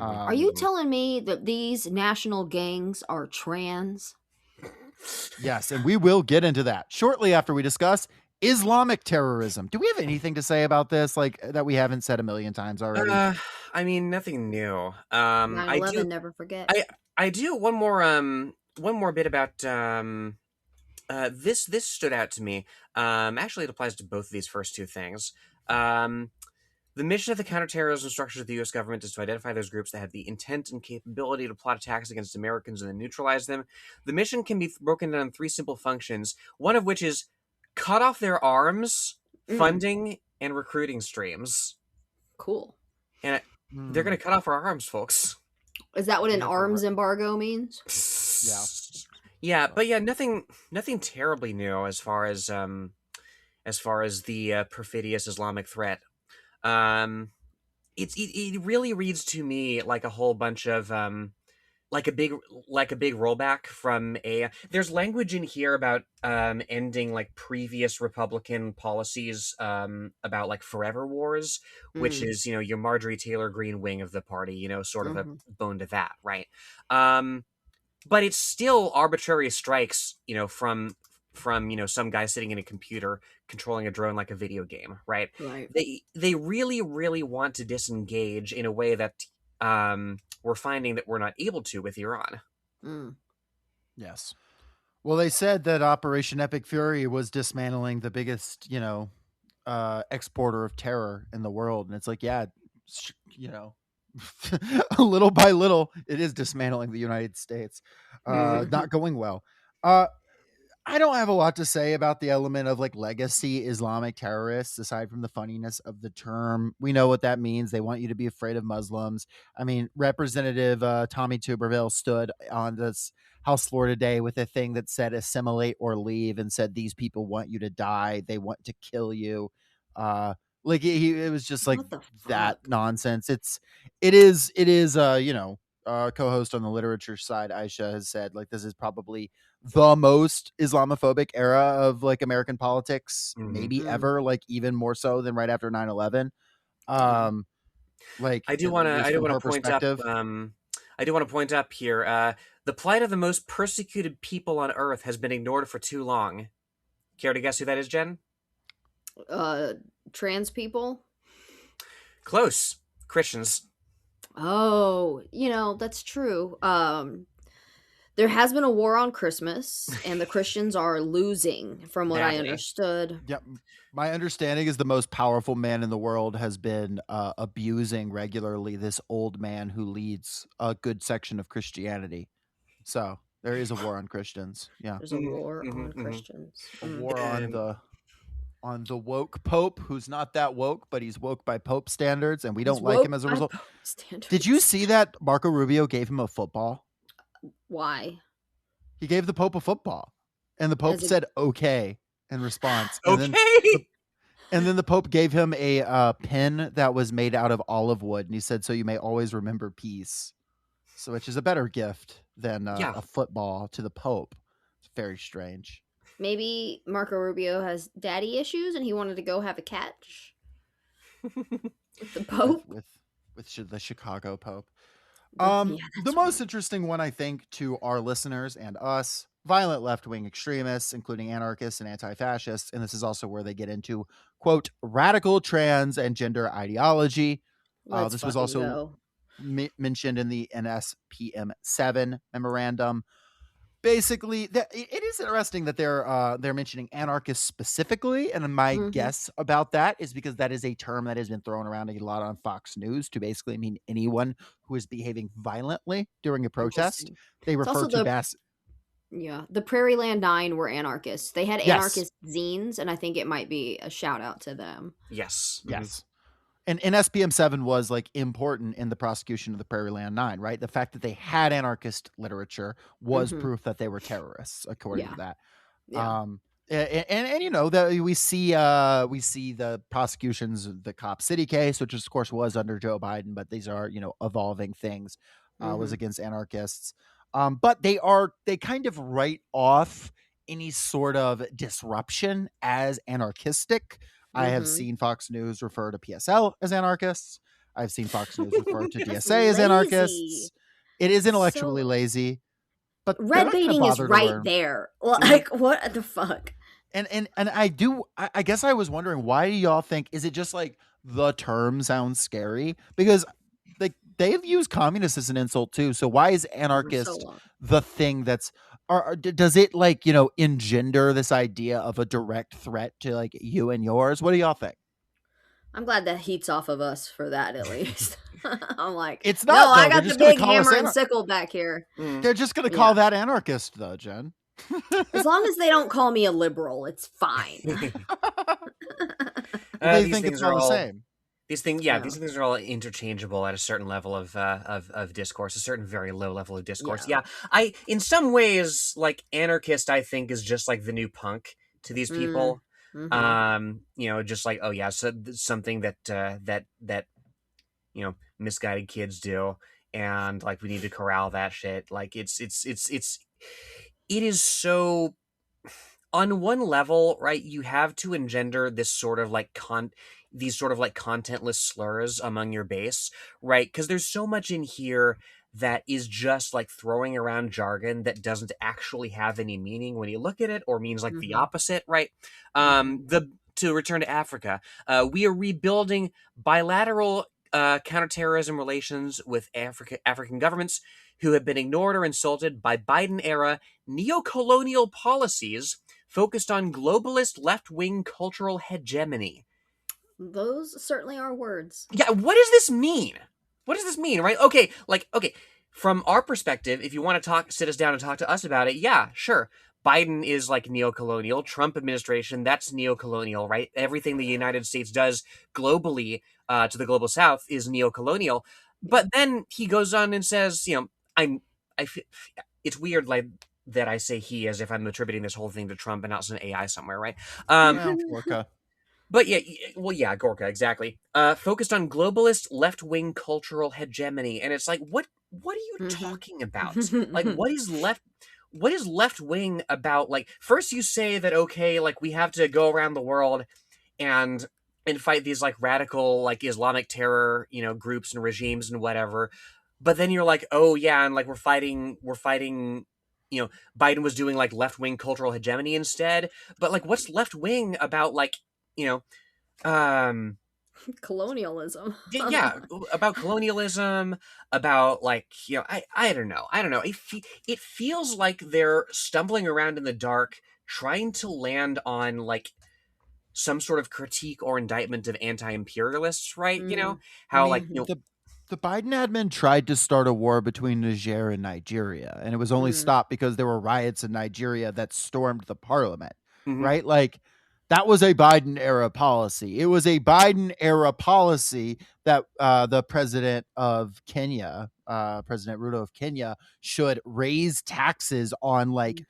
Are you telling me that these national gangs are trans? Yes, and we will get into that shortly after we discuss Islamic terrorism. Do we have anything to say about this, like that we haven't said a million times already? I mean, nothing new. 9/11, never forget. I do one more bit about this stood out to me. Actually, it applies to both of these first two things. The mission of the counterterrorism structures of the U.S. government is to identify those groups that have the intent and capability to plot attacks against Americans and then neutralize them. The mission can be broken down in three simple functions, one of which is cut off their arms, funding, and recruiting streams. Cool. And they're going to cut off our arms, folks. Is that what an arms embargo means? Yeah. Yeah, but yeah, nothing terribly new as far as the perfidious Islamic threat. It really reads to me like a whole bunch of like a big rollback from there's language in here about ending like previous Republican policies about like forever wars, which is your Marjorie Taylor Greene wing of the party, sort of a bone to that, right? But it's still arbitrary strikes, from from, you know, some guy sitting in a computer controlling a drone like a video game, right? Right. They really, really want to disengage in a way that we're finding that we're not able to with Iran. Mm. Yes. Well, they said that Operation Epic Fury was dismantling the biggest, exporter of terror in the world. And it's like, yeah, little by little, it is dismantling the United States. Not going well. I don't have a lot to say about the element of like legacy Islamic terrorists, aside from the funniness of the term. We know what that means. They want you to be afraid of Muslims. I mean, Representative Tommy Tuberville stood on this House floor today with a thing that said assimilate or leave, and said these people want you to die. They want to kill you. It was just like What the that fuck? nonsense. It is co-host on the literature side, Aisha, has said like this is probably the most Islamophobic era of like American politics, maybe ever, like even more so than right after 9/11. Like I do at want least from her to point up. perspective. I do want to point up here. The plight of the most persecuted people on Earth has been ignored for too long. Care to guess who that is, Jen? Trans people. Close. Christians. Oh, that's true. There has been a war on Christmas, and the Christians are losing, from what I Badly. understood. Yep. My understanding is the most powerful man in the world has been abusing regularly this old man who leads a good section of Christianity. So there is a war on Christians. Yeah. There's a war on Christians. A war on the woke Pope, who's not that woke, but he's woke by Pope standards, and we don't like him as a result. Did you see that Marco Rubio gave him a football? Why? He gave the Pope a football, and the Pope said okay in response. And then the Pope gave him a pin that was made out of olive wood, and he said, "So you may always remember peace." So, which is a better gift than a football to the Pope. It's very strange. Maybe Marco Rubio has daddy issues, and he wanted to go have a catch with the Pope. With the Chicago Pope. The most interesting one, I think, to our listeners and us, violent left-wing extremists, including anarchists and anti-fascists, and this is also where they get into, quote, radical trans and gender ideology. This was also mentioned in the NSPM 7 memorandum. Basically, it is interesting that they're mentioning anarchists specifically, and my guess about that is because that is a term that has been thrown around a lot on Fox News to basically mean anyone who is behaving violently during a protest. They refer to the Prairie Land 9 were anarchists. They had anarchist zines, and I think it might be a shout out to them. Yes. And NSPM 7 was like important in the prosecution of the Prairie Land 9, right? The fact that they had anarchist literature was proof that they were terrorists, according to that. Yeah. And that we see the prosecutions of the Cop City case, which of course was under Joe Biden, but these are evolving things. Was against anarchists, but they kind of write off any sort of disruption as anarchistic. I have seen Fox News refer to PSL as anarchists. I've seen Fox News refer to DSA as anarchists. It is intellectually lazy, but red baiting is right there. Like, what the fuck? And I guess I was wondering, why do y'all think, is it just like the term sounds scary? Because like they've used communist as an insult too. So why is anarchist the thing that's, does it like, engender this idea of a direct threat to like you and yours? What do y'all think? I'm glad that heats off of us for that, at least. I'm like, it's not. No, I got the big hammer and sickle back here. They're just going to call that anarchist, though, Jen. As long as they don't call me a liberal, it's fine. They think it's all the same. These things are all interchangeable at a certain level of discourse, a certain very low level of discourse. Yeah, in some ways, like anarchist, I think is just like the new punk to these people. Just like, oh yeah, so something that misguided kids do, and like we need to corral that shit. Like it is so. On one level, right, you have to engender this sort of like these sort of like contentless slurs among your base, right? Because there's so much in here that is just like throwing around jargon that doesn't actually have any meaning when you look at it, or means like the opposite, right? To return to Africa, we are rebuilding bilateral counterterrorism relations with African governments who have been ignored or insulted by Biden-era neo-colonial policies focused on globalist left-wing cultural hegemony. Those certainly are words. Yeah, what does this mean? What does this mean, right? Okay, from our perspective, if you want to sit us down and talk to us about it, yeah, sure. Biden is like neo-colonial. Trump administration, that's neo-colonial, right? Everything the United States does globally to the global south is neo-colonial. But then he goes on and says, it's weird like that I say he as if I'm attributing this whole thing to Trump and not some AI somewhere, right? Gorka. But yeah, Gorka, exactly. Focused on globalist left-wing cultural hegemony, and it's like, what are you talking about? Like, what is left-wing about? Like, first you say that, okay, like we have to go around the world and fight these like radical like Islamic terror, groups and regimes and whatever. But then you're like, oh yeah, and like we're fighting, Biden was doing like left-wing cultural hegemony instead. But like, what's left-wing about like, colonialism? Yeah, about colonialism, about like, I don't know. It feels like they're stumbling around in the dark, trying to land on like some sort of critique or indictment of anti-imperialists, right? How the Biden admin tried to start a war between Niger and Nigeria, and it was only stopped because there were riots in Nigeria that stormed the parliament, right? Like, that was a Biden era policy. It was a Biden era policy that the president of Kenya, President Ruto of Kenya, should raise taxes on like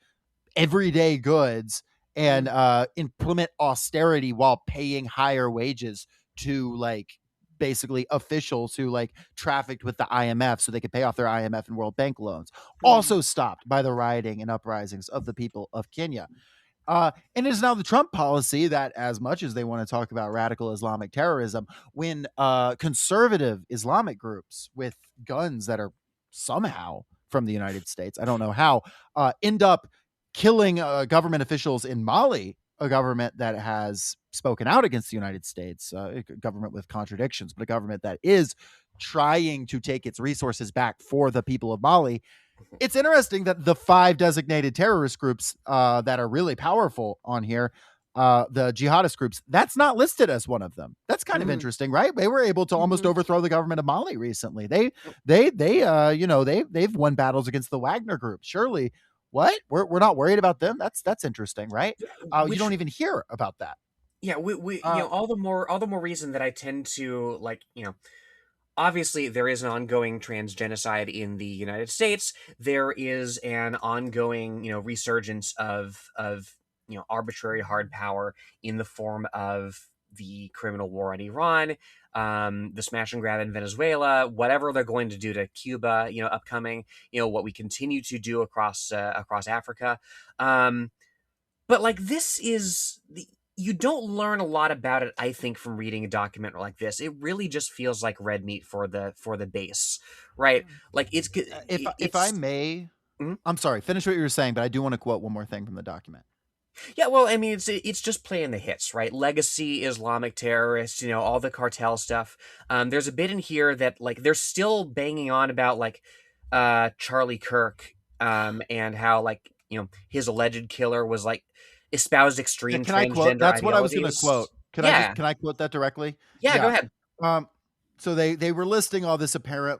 everyday goods and implement austerity while paying higher wages to like basically officials who like trafficked with the IMF so they could pay off their IMF and World Bank loans. Also stopped by the rioting and uprisings of the people of Kenya. And it is now the Trump policy that, as much as they want to talk about radical Islamic terrorism, when conservative Islamic groups with guns that are somehow from the United States, I don't know how, end up killing government officials in Mali, a government that has spoken out against the United States, a government with contradictions, but a government that is trying to take its resources back for the people of Mali. It's interesting that the 5 designated terrorist groups that are really powerful on here, the jihadist groups, that's not listed as one of them. That's kind of interesting, right? They were able to almost overthrow the government of Mali recently. They've won battles against the Wagner group. Surely, what? We're not worried about them. That's interesting, right? You don't even hear about that. Yeah, we all the more reason that I tend to like, obviously, there is an ongoing transgenocide in the United States. There is an ongoing, resurgence of arbitrary hard power in the form of the criminal war in Iran, the smash and grab in Venezuela, whatever they're going to do to Cuba, upcoming, what we continue to do across Africa. But like, this is you don't learn a lot about it, I think, from reading a document like this. It really just feels like red meat for the base, right? Like if I may, I'm sorry, finish what you were saying, but I do want to quote one more thing from the document. Yeah, well, I mean, it's just playing the hits, right? Legacy, Islamic terrorists, all the cartel stuff. There's a bit in here that like they're still banging on about like Charlie Kirk, and how like his alleged killer was like espoused extreme transgender I quote? That's ideologies. What I was going to quote. Can I quote that directly? Yeah, go ahead. So they were listing all this apparent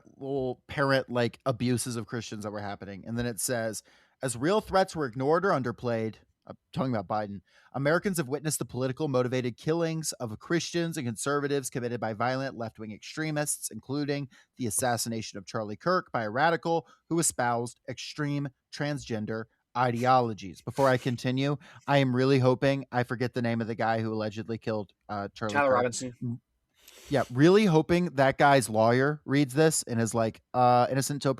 like abuses of Christians that were happening, and then it says, as real threats were ignored or underplayed, I'm talking about Biden, Americans have witnessed the political motivated killings of Christians and conservatives committed by violent left-wing extremists, including the assassination of Charlie Kirk by a radical who espoused extreme transgender ideologies. Before I continue, I am really hoping I forget the name of the guy who allegedly killed Charlie Kirk. Robinson. Yeah, really hoping that guy's lawyer reads this and is like, innocent till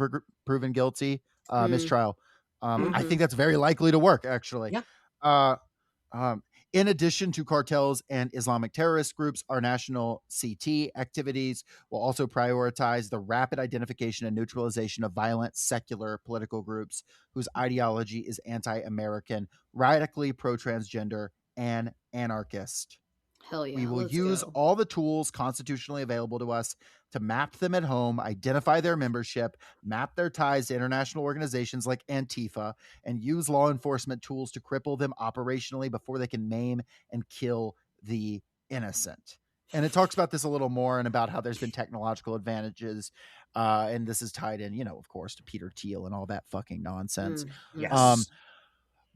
proven guilty, mistrial. I think that's very likely to work, actually. Yeah. In addition to cartels and Islamic terrorist groups, our national CT activities will also prioritize the rapid identification and neutralization of violent secular political groups whose ideology is anti-American, radically pro-transgender, and anarchist. Hell yeah. We will let's use go. all the tools constitutionally available to us to map them at home, identify their membership, map their ties to international organizations like Antifa, and use law enforcement tools to cripple them operationally before they can maim and kill the innocent. And it talks about this a little more and about how there's been technological advantages. And this is tied in, of course, to Peter Thiel and all that fucking nonsense. Yes.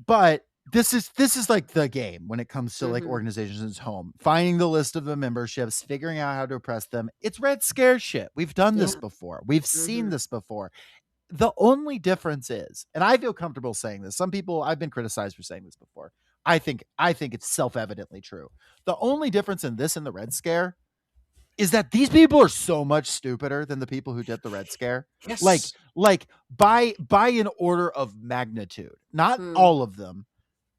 But this is like the game when it comes to like organizations home, finding the list of the memberships, figuring out how to oppress them. It's Red Scare shit. We've done this before. We've seen this before. The only difference is, and I feel comfortable saying this, some people, I've been criticized for saying this before. I think it's self-evidently true. The only difference in this and the Red Scare is that these people are so much stupider than the people who did the Red Scare. Yes. Like by an order of magnitude. Not all of them.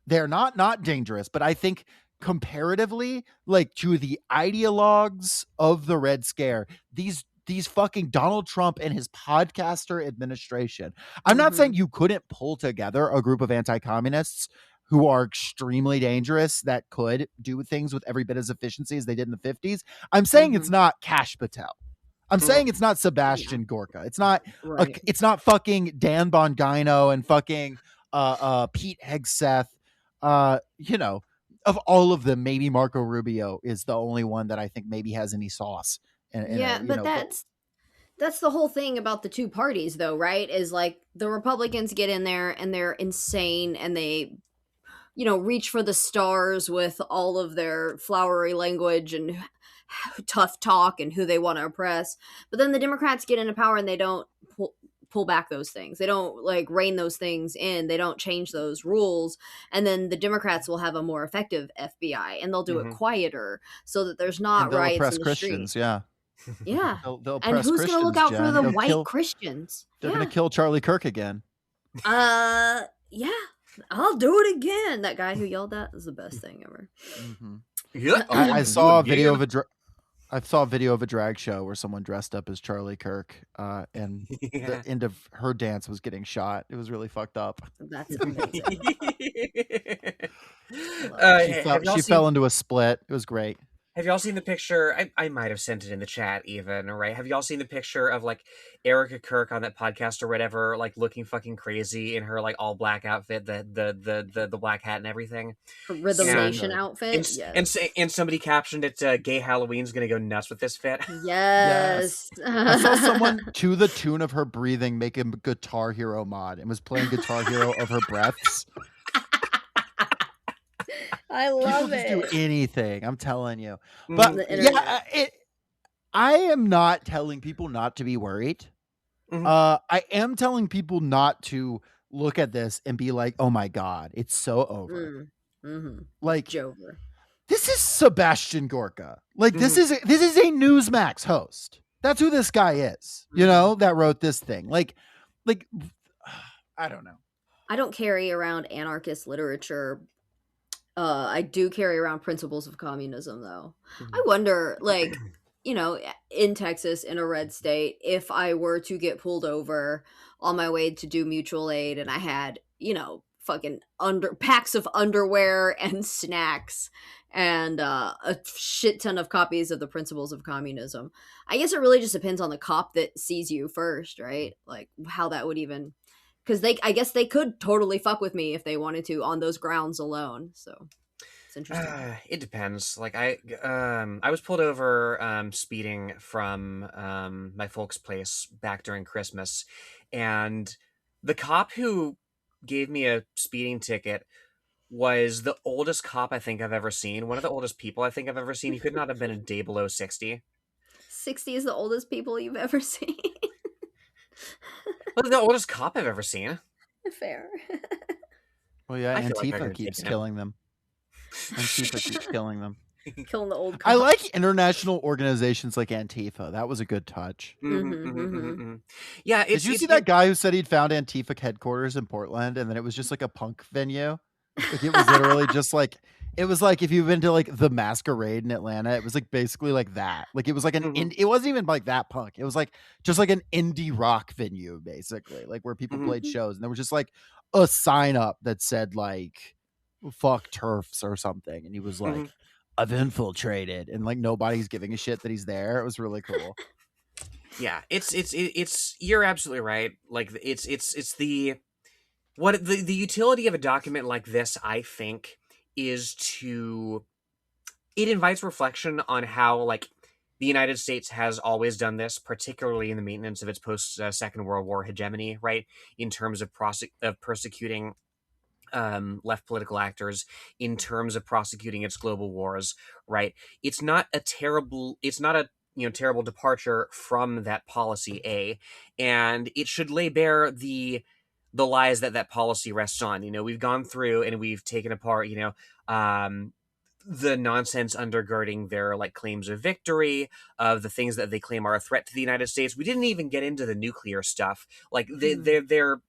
They're not dangerous, but I think comparatively, like to the ideologues of the Red Scare, these fucking Donald Trump and his podcaster administration. I'm not saying you couldn't pull together a group of anti-communists who are extremely dangerous that could do things with every bit as efficiency as they did in the 50s. I'm saying it's not Kash Patel. I'm saying it's not Sebastian Gorka. It's not it's not fucking Dan Bongino and fucking Pete Hegseth. Of all of them, maybe Marco Rubio is the only one that I think maybe has any sauce. But that's the whole thing about the two parties, though, right? Is like the Republicans get in there and they're insane and they, reach for the stars with all of their flowery language and tough talk and who they want to oppress. But then the Democrats get into power and they don't pull back those things. They don't rein those things in. They don't change those rules. And then the Democrats will have a more effective FBI and they'll do it quieter so that there's not riots in the Christians, street. Yeah. They'll and who's going to look out for the white Christians? They're going to kill Charlie Kirk again. Yeah. I'll do it again. That guy who yelled that is the best thing ever. Yeah. I saw a video of a video of a drag show where someone dressed up as Charlie Kirk, and the end of her dance was getting shot. It was really fucked up. That's amazing. She fell into a split. It was great. Have y'all seen the picture? I might have sent it in the chat even, right? Have y'all seen the picture of Erica Kirk on that podcast or whatever, looking fucking crazy in her all black outfit, the black hat and everything? Her Rhythm Nation outfit. And somebody captioned it, "Gay Halloween's gonna go nuts with this fit." Yes. I saw someone to the tune of her breathing make a Guitar Hero mod and was playing Guitar Hero of her breaths. I love it. People just do anything. I'm telling you. But I am not telling people not to be worried. I am telling people not to look at this and be like, "Oh my God, it's so over." Jover. This is Sebastian Gorka. This is a Newsmax host. That's who this guy is. That wrote this thing. I don't know. I don't carry around anarchist literature. I do carry around principles of communism, though. I wonder, in Texas, in a red state, if I were to get pulled over on my way to do mutual aid and I had, fucking packs of underwear and snacks and a shit ton of copies of the principles of communism. I guess it really just depends on the cop that sees you first, right? How that would even... Because I guess they could totally fuck with me if they wanted to on those grounds alone. So it's interesting. It depends. I was pulled over speeding from my folks' place back during Christmas, and the cop who gave me a speeding ticket was the oldest cop I think I've ever seen. One of the oldest people I think I've ever seen. He could not have been a day below 60. 60 is the oldest people you've ever seen. Well, the oldest cop I've ever seen. Fair. Well, yeah, Antifa keeps killing them. Antifa keeps killing them. Killing the old cops. I like international organizations like Antifa. That was a good touch. Yeah. Did you see that guy who said he'd found Antifa headquarters in Portland and then it was just a punk venue? It was literally just It was like if you've been to like the Masquerade in Atlanta, it was like basically like that. Like it was like it wasn't even like that punk. It was like just like an indie rock venue, basically, like where people played shows, and there was just like a sign up that said like "fuck turfs" or something, and he was like, "I've infiltrated," and like nobody's giving a shit that he's there. It was really cool. Yeah, it's you're absolutely right. Like it's the utility of a document like this, I think, is it invites reflection on how like the United States has always done this, particularly in the maintenance of its post Second World War hegemony, right? In terms of persecuting left political actors, in terms of prosecuting its global wars, right? It's not a terrible departure from that policy, and it should lay bare the lies that policy rests on. We've gone through and we've taken apart, the nonsense undergirding their like claims of victory, of the things that they claim are a threat to the United States. We didn't even get into the nuclear stuff. Like they're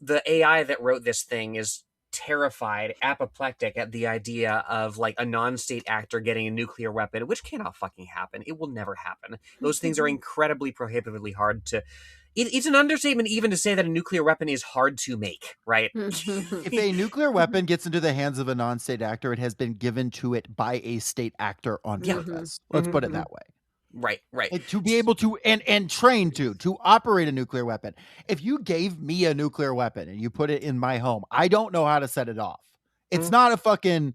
the AI that wrote this thing is terrified, apoplectic at the idea of like a non-state actor getting a nuclear weapon, which cannot fucking happen. It will never happen. Those things are incredibly prohibitively hard to. It's an understatement even to say that a nuclear weapon is hard to make, right? If a nuclear weapon gets into the hands of a non-state actor, it has been given to it by a state actor on purpose. Let's put it that way. Right. Like to be able to and train to operate a nuclear weapon. If you gave me a nuclear weapon and you put it in my home, I don't know how to set it off. It's not a fucking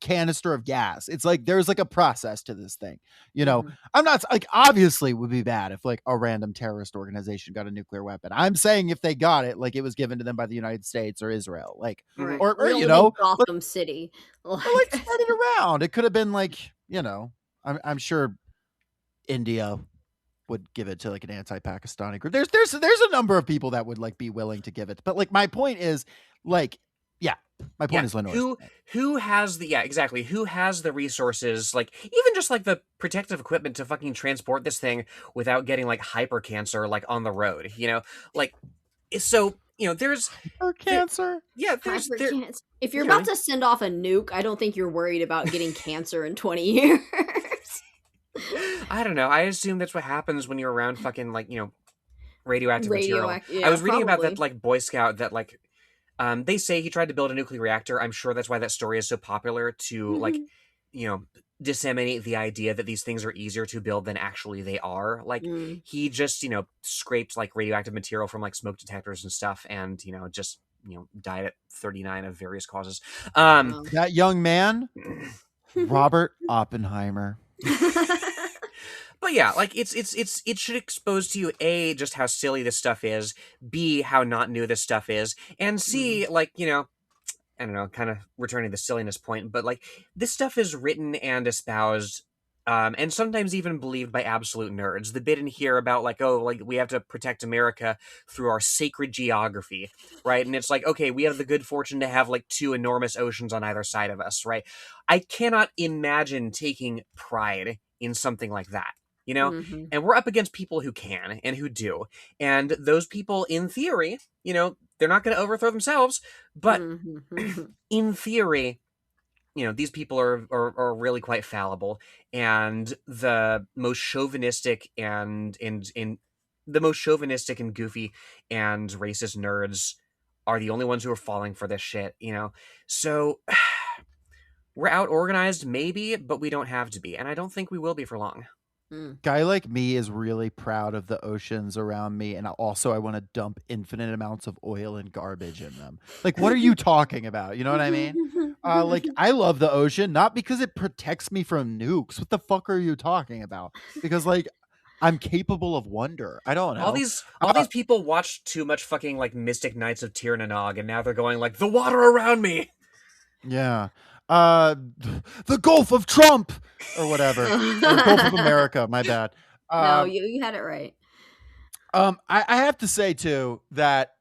canister of gas. It's like there's like a process to this thing. I'm not like, obviously it would be bad if like a random terrorist organization got a nuclear weapon. I'm saying if they got it, like it was given to them by the United States or Israel, like or Gotham City, or like spread it around. It could have been like, I'm sure India would give it to like an anti-Pakistani group. There's a number of people that would like be willing to give it. But like my point is like, my point is Lenore. Who has who has the resources, like even just like the protective equipment to fucking transport this thing without getting like hyper cancer like on the road, like so there's cancer. If you're about to send off a nuke, I don't think you're worried about getting cancer in 20 years. I don't know. I assume that's what happens when you're around fucking like radioactive material. Yeah, I was reading about that like Boy Scout that like they say he tried to build a nuclear reactor. I'm sure that's why that story is so popular to like disseminate the idea that these things are easier to build than actually they are. Like he just scraped like radioactive material from like smoke detectors and stuff, and just died at 39 of various causes. That young man, Robert Oppenheimer. But yeah, like it should expose to you A, just how silly this stuff is, B, how not new this stuff is, and C, like, I don't know, kind of returning the silliness point, but like this stuff is written and espoused and sometimes even believed by absolute nerds. The bit in here about like, oh, like we have to protect America through our sacred geography, right? And it's like, okay, we have the good fortune to have like two enormous oceans on either side of us, right? I cannot imagine taking pride in something like that. And we're up against people who can and who do. And those people, in theory, they're not going to overthrow themselves, but in theory, these people are really quite fallible. And the most chauvinistic and goofy and racist nerds are the only ones who are falling for this shit, So we're out organized, maybe, but we don't have to be. And I don't think we will be for long. Guy like me is really proud of the oceans around me, and also I want to dump infinite amounts of oil and garbage in them. Like, what are you talking about? You know what I mean? Like, I love the ocean, not because it protects me from nukes. What the fuck are you talking about? Because like I'm capable of wonder. I don't know. All these people watched too much fucking like Mystic Knights of Tir na Nog, and now they're going like, the water around me. Yeah. The Gulf of Trump or whatever. The Gulf of America, my bad. No, you had it right. I have to say too that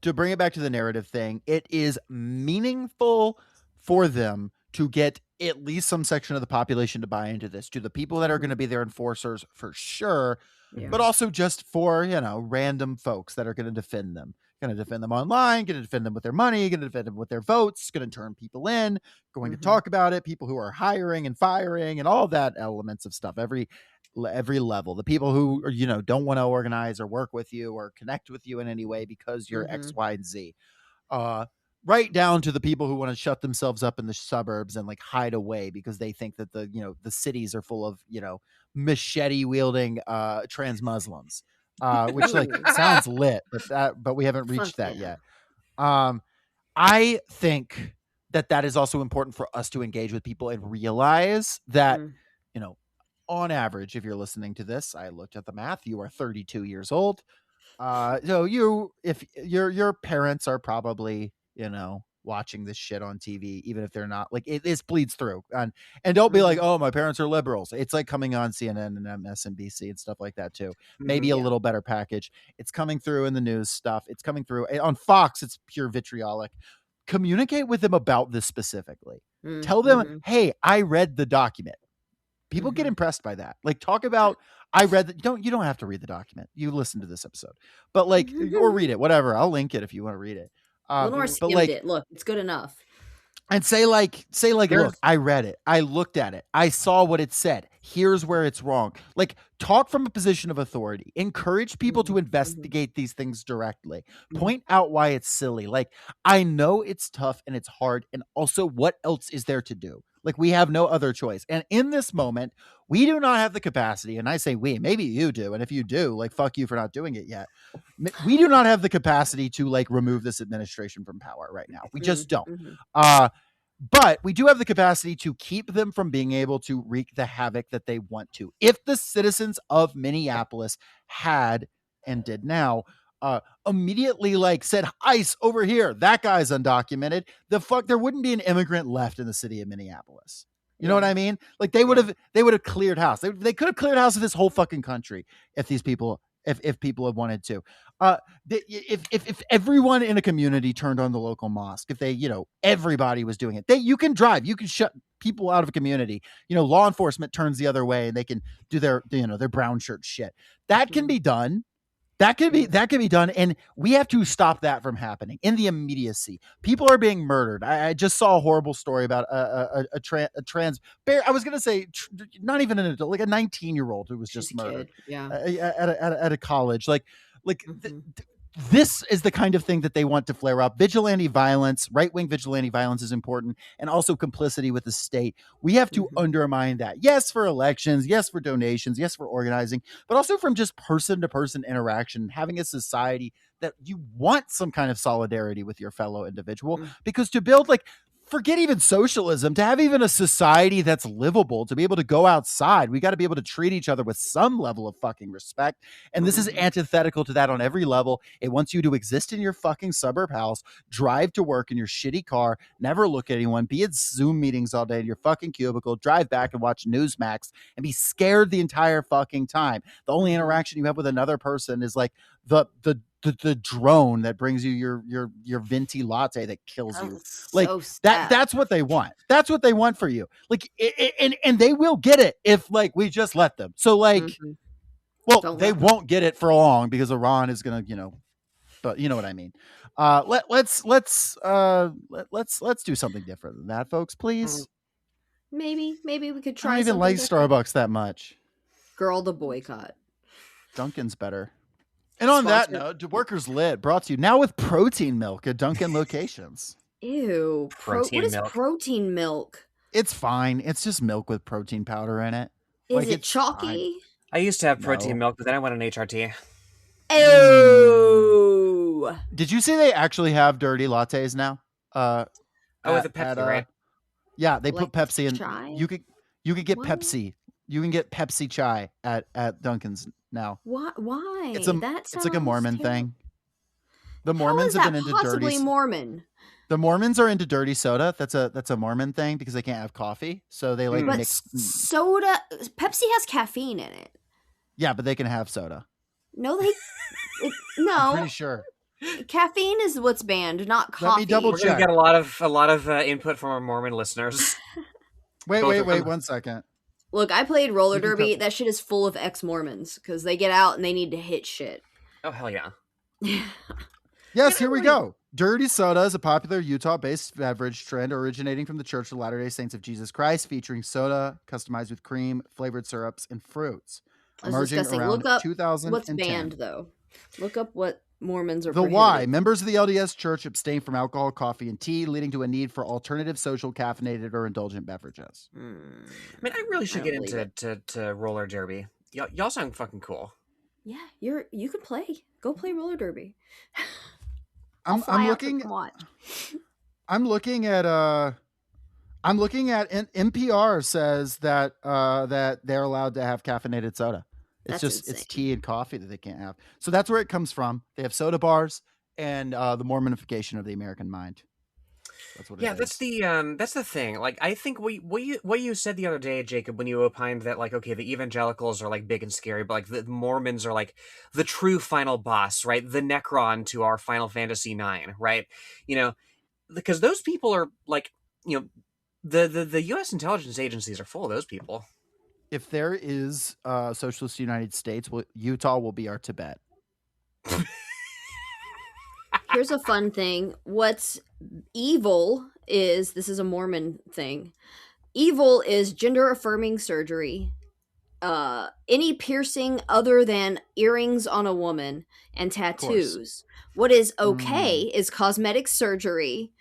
to bring it back to the narrative thing, it is meaningful for them to get at least some section of the population to buy into this, to the people that are going to be their enforcers for sure, but also just for, random folks that are going to defend them, Going to defend them online, going to defend them with their money, going to defend them with their votes, going to turn people in, going to talk about it, people who are hiring and firing and all that elements of stuff, every level. The people who, don't want to organize or work with you or connect with you in any way because you're X, Y, and Z. Right down to the people who want to shut themselves up in the suburbs and like hide away because they think that the cities are full of, machete wielding trans Muslims. Which like sounds lit, but we haven't reached that yet. I think that is also important for us to engage with people and realize that, on average, if you're listening to this, I looked at the math, you are 32 years old. So if your parents are probably, watching this shit on TV, even if they're not, like this bleeds through, and don't be like, oh, my parents are liberals. It's like coming on CNN and MSNBC and stuff like that too. Maybe a little better package. It's coming through in the news stuff. It's coming through on Fox. It's pure vitriolic. Communicate with them about this specifically. Tell them, hey, I read the document. People get impressed by that. Like, talk about, I read you don't have to read the document. You listen to this episode, but like, or read it, whatever. I'll link it if you want to read it. Lenore skimmed it. Look, it's good enough. And say like, look, I read it. I looked at it. I saw what it said. Here's where it's wrong. Like, talk from a position of authority. Encourage people to investigate these things directly. Point out why it's silly. Like, I know it's tough and it's hard. And also, what else is there to do? Like, we have no other choice. And in this moment, we do not have the capacity. And I say we, maybe you do. And if you do, like, fuck you for not doing it yet. We do not have the capacity to like remove this administration from power right now. We just don't. But we do have the capacity to keep them from being able to wreak the havoc that they want to. If the citizens of Minneapolis had and did now immediately like said, ICE over here, that guy's undocumented, there wouldn't be an immigrant left in the city of Minneapolis. You know what I mean? Like they would have cleared house. They could have cleared house of this whole fucking country if these people, if people had wanted to. If everyone in a community turned on the local mosque, if they, everybody was doing it, you can drive, you can shut people out of a community, law enforcement turns the other way and they can do their brown shirt shit. That can be done. That could be done, and we have to stop that from happening in the immediacy. People are being murdered. I just saw a horrible story about a trans bear. I was gonna say not even an adult, like a 19-year-old who was just murdered. At a college. This is the kind of thing that they want to flare up. Vigilante violence, right-wing vigilante violence is important, and also complicity with the state. We have to undermine that. Yes, for elections. Yes, for donations. Yes, for organizing, but also from just person-to-person interaction, having a society that you want some kind of solidarity with your fellow individual, because to build forget even socialism, to have even a society that's livable, to be able to go outside, we got to be able to treat each other with some level of fucking respect. And this is antithetical to that on every level. It wants you to exist in your fucking suburb house, drive to work in your shitty car, never look at anyone, be at Zoom meetings all day in your fucking cubicle, drive back and watch Newsmax and be scared the entire fucking time. The only interaction you have with another person is like the drone that brings you your venti latte that kills you. Like that's what they want. That's what they want for you. Like, and they will get it if we just let them. So well, they won't get it for long because Iran is gonna, but you know what I mean. Let's do something different than that, folks, please. Maybe we could try. I don't even like Starbucks that much. Girl, the boycott. Dunkin's better. And on that note, Workers Lit brought to you now with protein milk at Dunkin' locations. Ew. What is protein milk? It's fine. It's just milk with protein powder in it. Is it chalky? Fine. I used to have protein milk, but then I went on HRT. Ew. Did you say they actually have dirty lattes now? With a Pepsi, right? Yeah, they put Pepsi in. Chai? You could get Pepsi. You can get Pepsi chai at Dunkin's now. Why? It's like a Mormon thing. The Mormons have been into dirty. Mormon. The Mormons are into dirty soda. That's a Mormon thing because they can't have coffee, so they mix soda. Pepsi has caffeine in it. Yeah, but they can have soda. No, no. I'm pretty sure. Caffeine is what's banned, not coffee. Let me double We're check. gonna get a lot of input from our Mormon listeners. Wait, 1 second. Look, I played roller derby. That shit is full of ex-Mormons because they get out and they need to hit shit. Oh, hell yeah. Yes, here we go. Dirty soda is a popular Utah-based beverage trend originating from the Church of Latter-day Saints of Jesus Christ, featuring soda customized with cream, flavored syrups, and fruits. I was Emerging discussing. around Look up 2010. what's banned, though. Look up what Mormons are The prohibited. why. Members of the LDS Church abstain from alcohol, coffee, and tea, leading to a need for alternative social, caffeinated, or indulgent beverages. I mean, I really should get into to roller derby. Y'all sound fucking cool. Yeah, you can play. Go play roller derby. I'm looking. I'm looking at NPR says that that they're allowed to have caffeinated soda. It's it's tea and coffee that they can't have. So that's where it comes from. They have soda bars and the Mormonification of the American mind. That's what it is. That's the thing. Like, I think what you said the other day, Jacob, when you opined that, like, okay, the evangelicals are like big and scary, but like the Mormons are like the true final boss, right? The Necron to our Final Fantasy IX, right? You know, because those people are like, you know, the U.S. intelligence agencies are full of those people. If there is socialist United States, Utah will be our Tibet. Here's a fun thing. What's evil is, this is a Mormon thing. Evil is gender affirming surgery. Any piercing other than earrings on a woman and tattoos. What is okay is cosmetic surgery.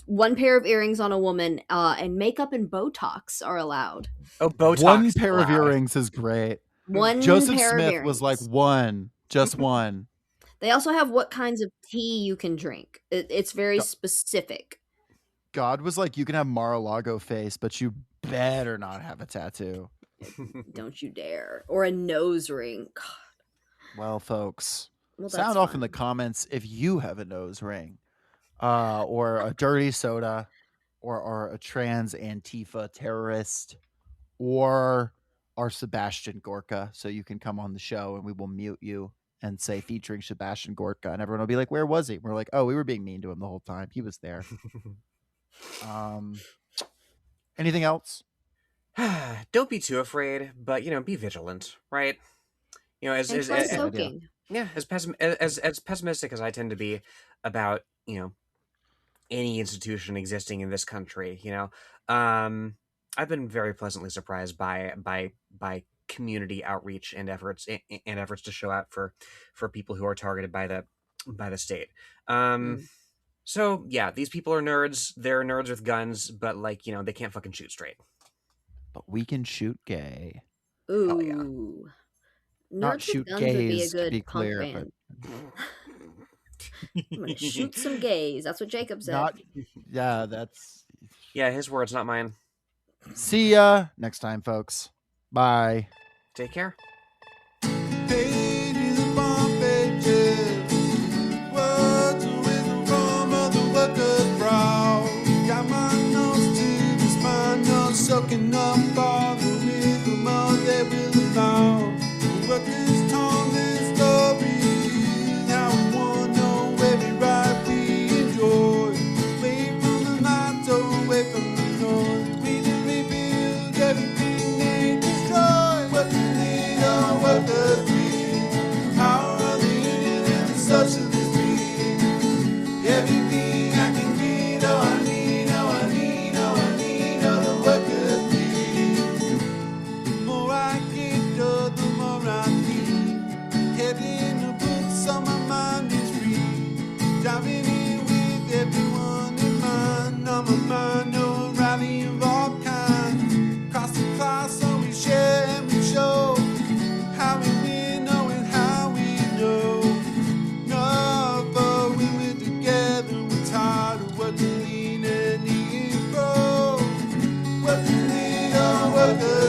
One pair of earrings on a woman, and makeup and Botox are allowed. Oh, Botox. One pair of earrings is great. Joseph pair Smith of was like one, just one. They also have what kinds of tea you can drink. It's very specific. God was like, you can have Mar-a-Lago face, but you better not have a tattoo. Don't you dare. Or a nose ring. God. Well, folks, sound off in the comments if you have a nose ring. Or a dirty soda, or a trans Antifa terrorist, or our Sebastian Gorka, so you can come on the show and we will mute you and say featuring Sebastian Gorka, and everyone will be like, where was he? We're like, oh, we were being mean to him the whole time. He was there. Anything else? Don't be too afraid, but, you know, be vigilant, right? You know, as pessimistic as I tend to be about, you know, any institution existing in this country, you know, I've been very pleasantly surprised by community outreach and efforts to show out for people who are targeted by the state. So yeah, these people are nerds. They're nerds with guns, but, like, you know, they can't fucking shoot straight. But we can shoot gay. Ooh. Hell yeah. Not shoot gays, to be clear. But... I'm gonna shoot some gays. That's what Jacob said. Yeah, his words, not mine. See ya next time, folks. Bye. Take care. Pages upon pages, words of wisdom from other workers' brow. Got my nose to the spine, nose soaking up all the wisdom of their will now. The workers' tongue and stories, how we want to know every right we enjoy. Away from the lights, away from the noise, we can rebuild everything they destroy. What the leader, what the dream, power of the union and the socialist dream. Everything I can get, oh I need, oh I need, oh I need, oh the workers need. The more I get, oh the more I need. Head in the books, so my mind is free. Diving in with everyone in mind, on my mind, oh rally of all kinds. Cross the class, so we share and we show how we win, oh and how we know. No, but when we're together, we're tired of working lean and eating pro. Working lean, oh workers.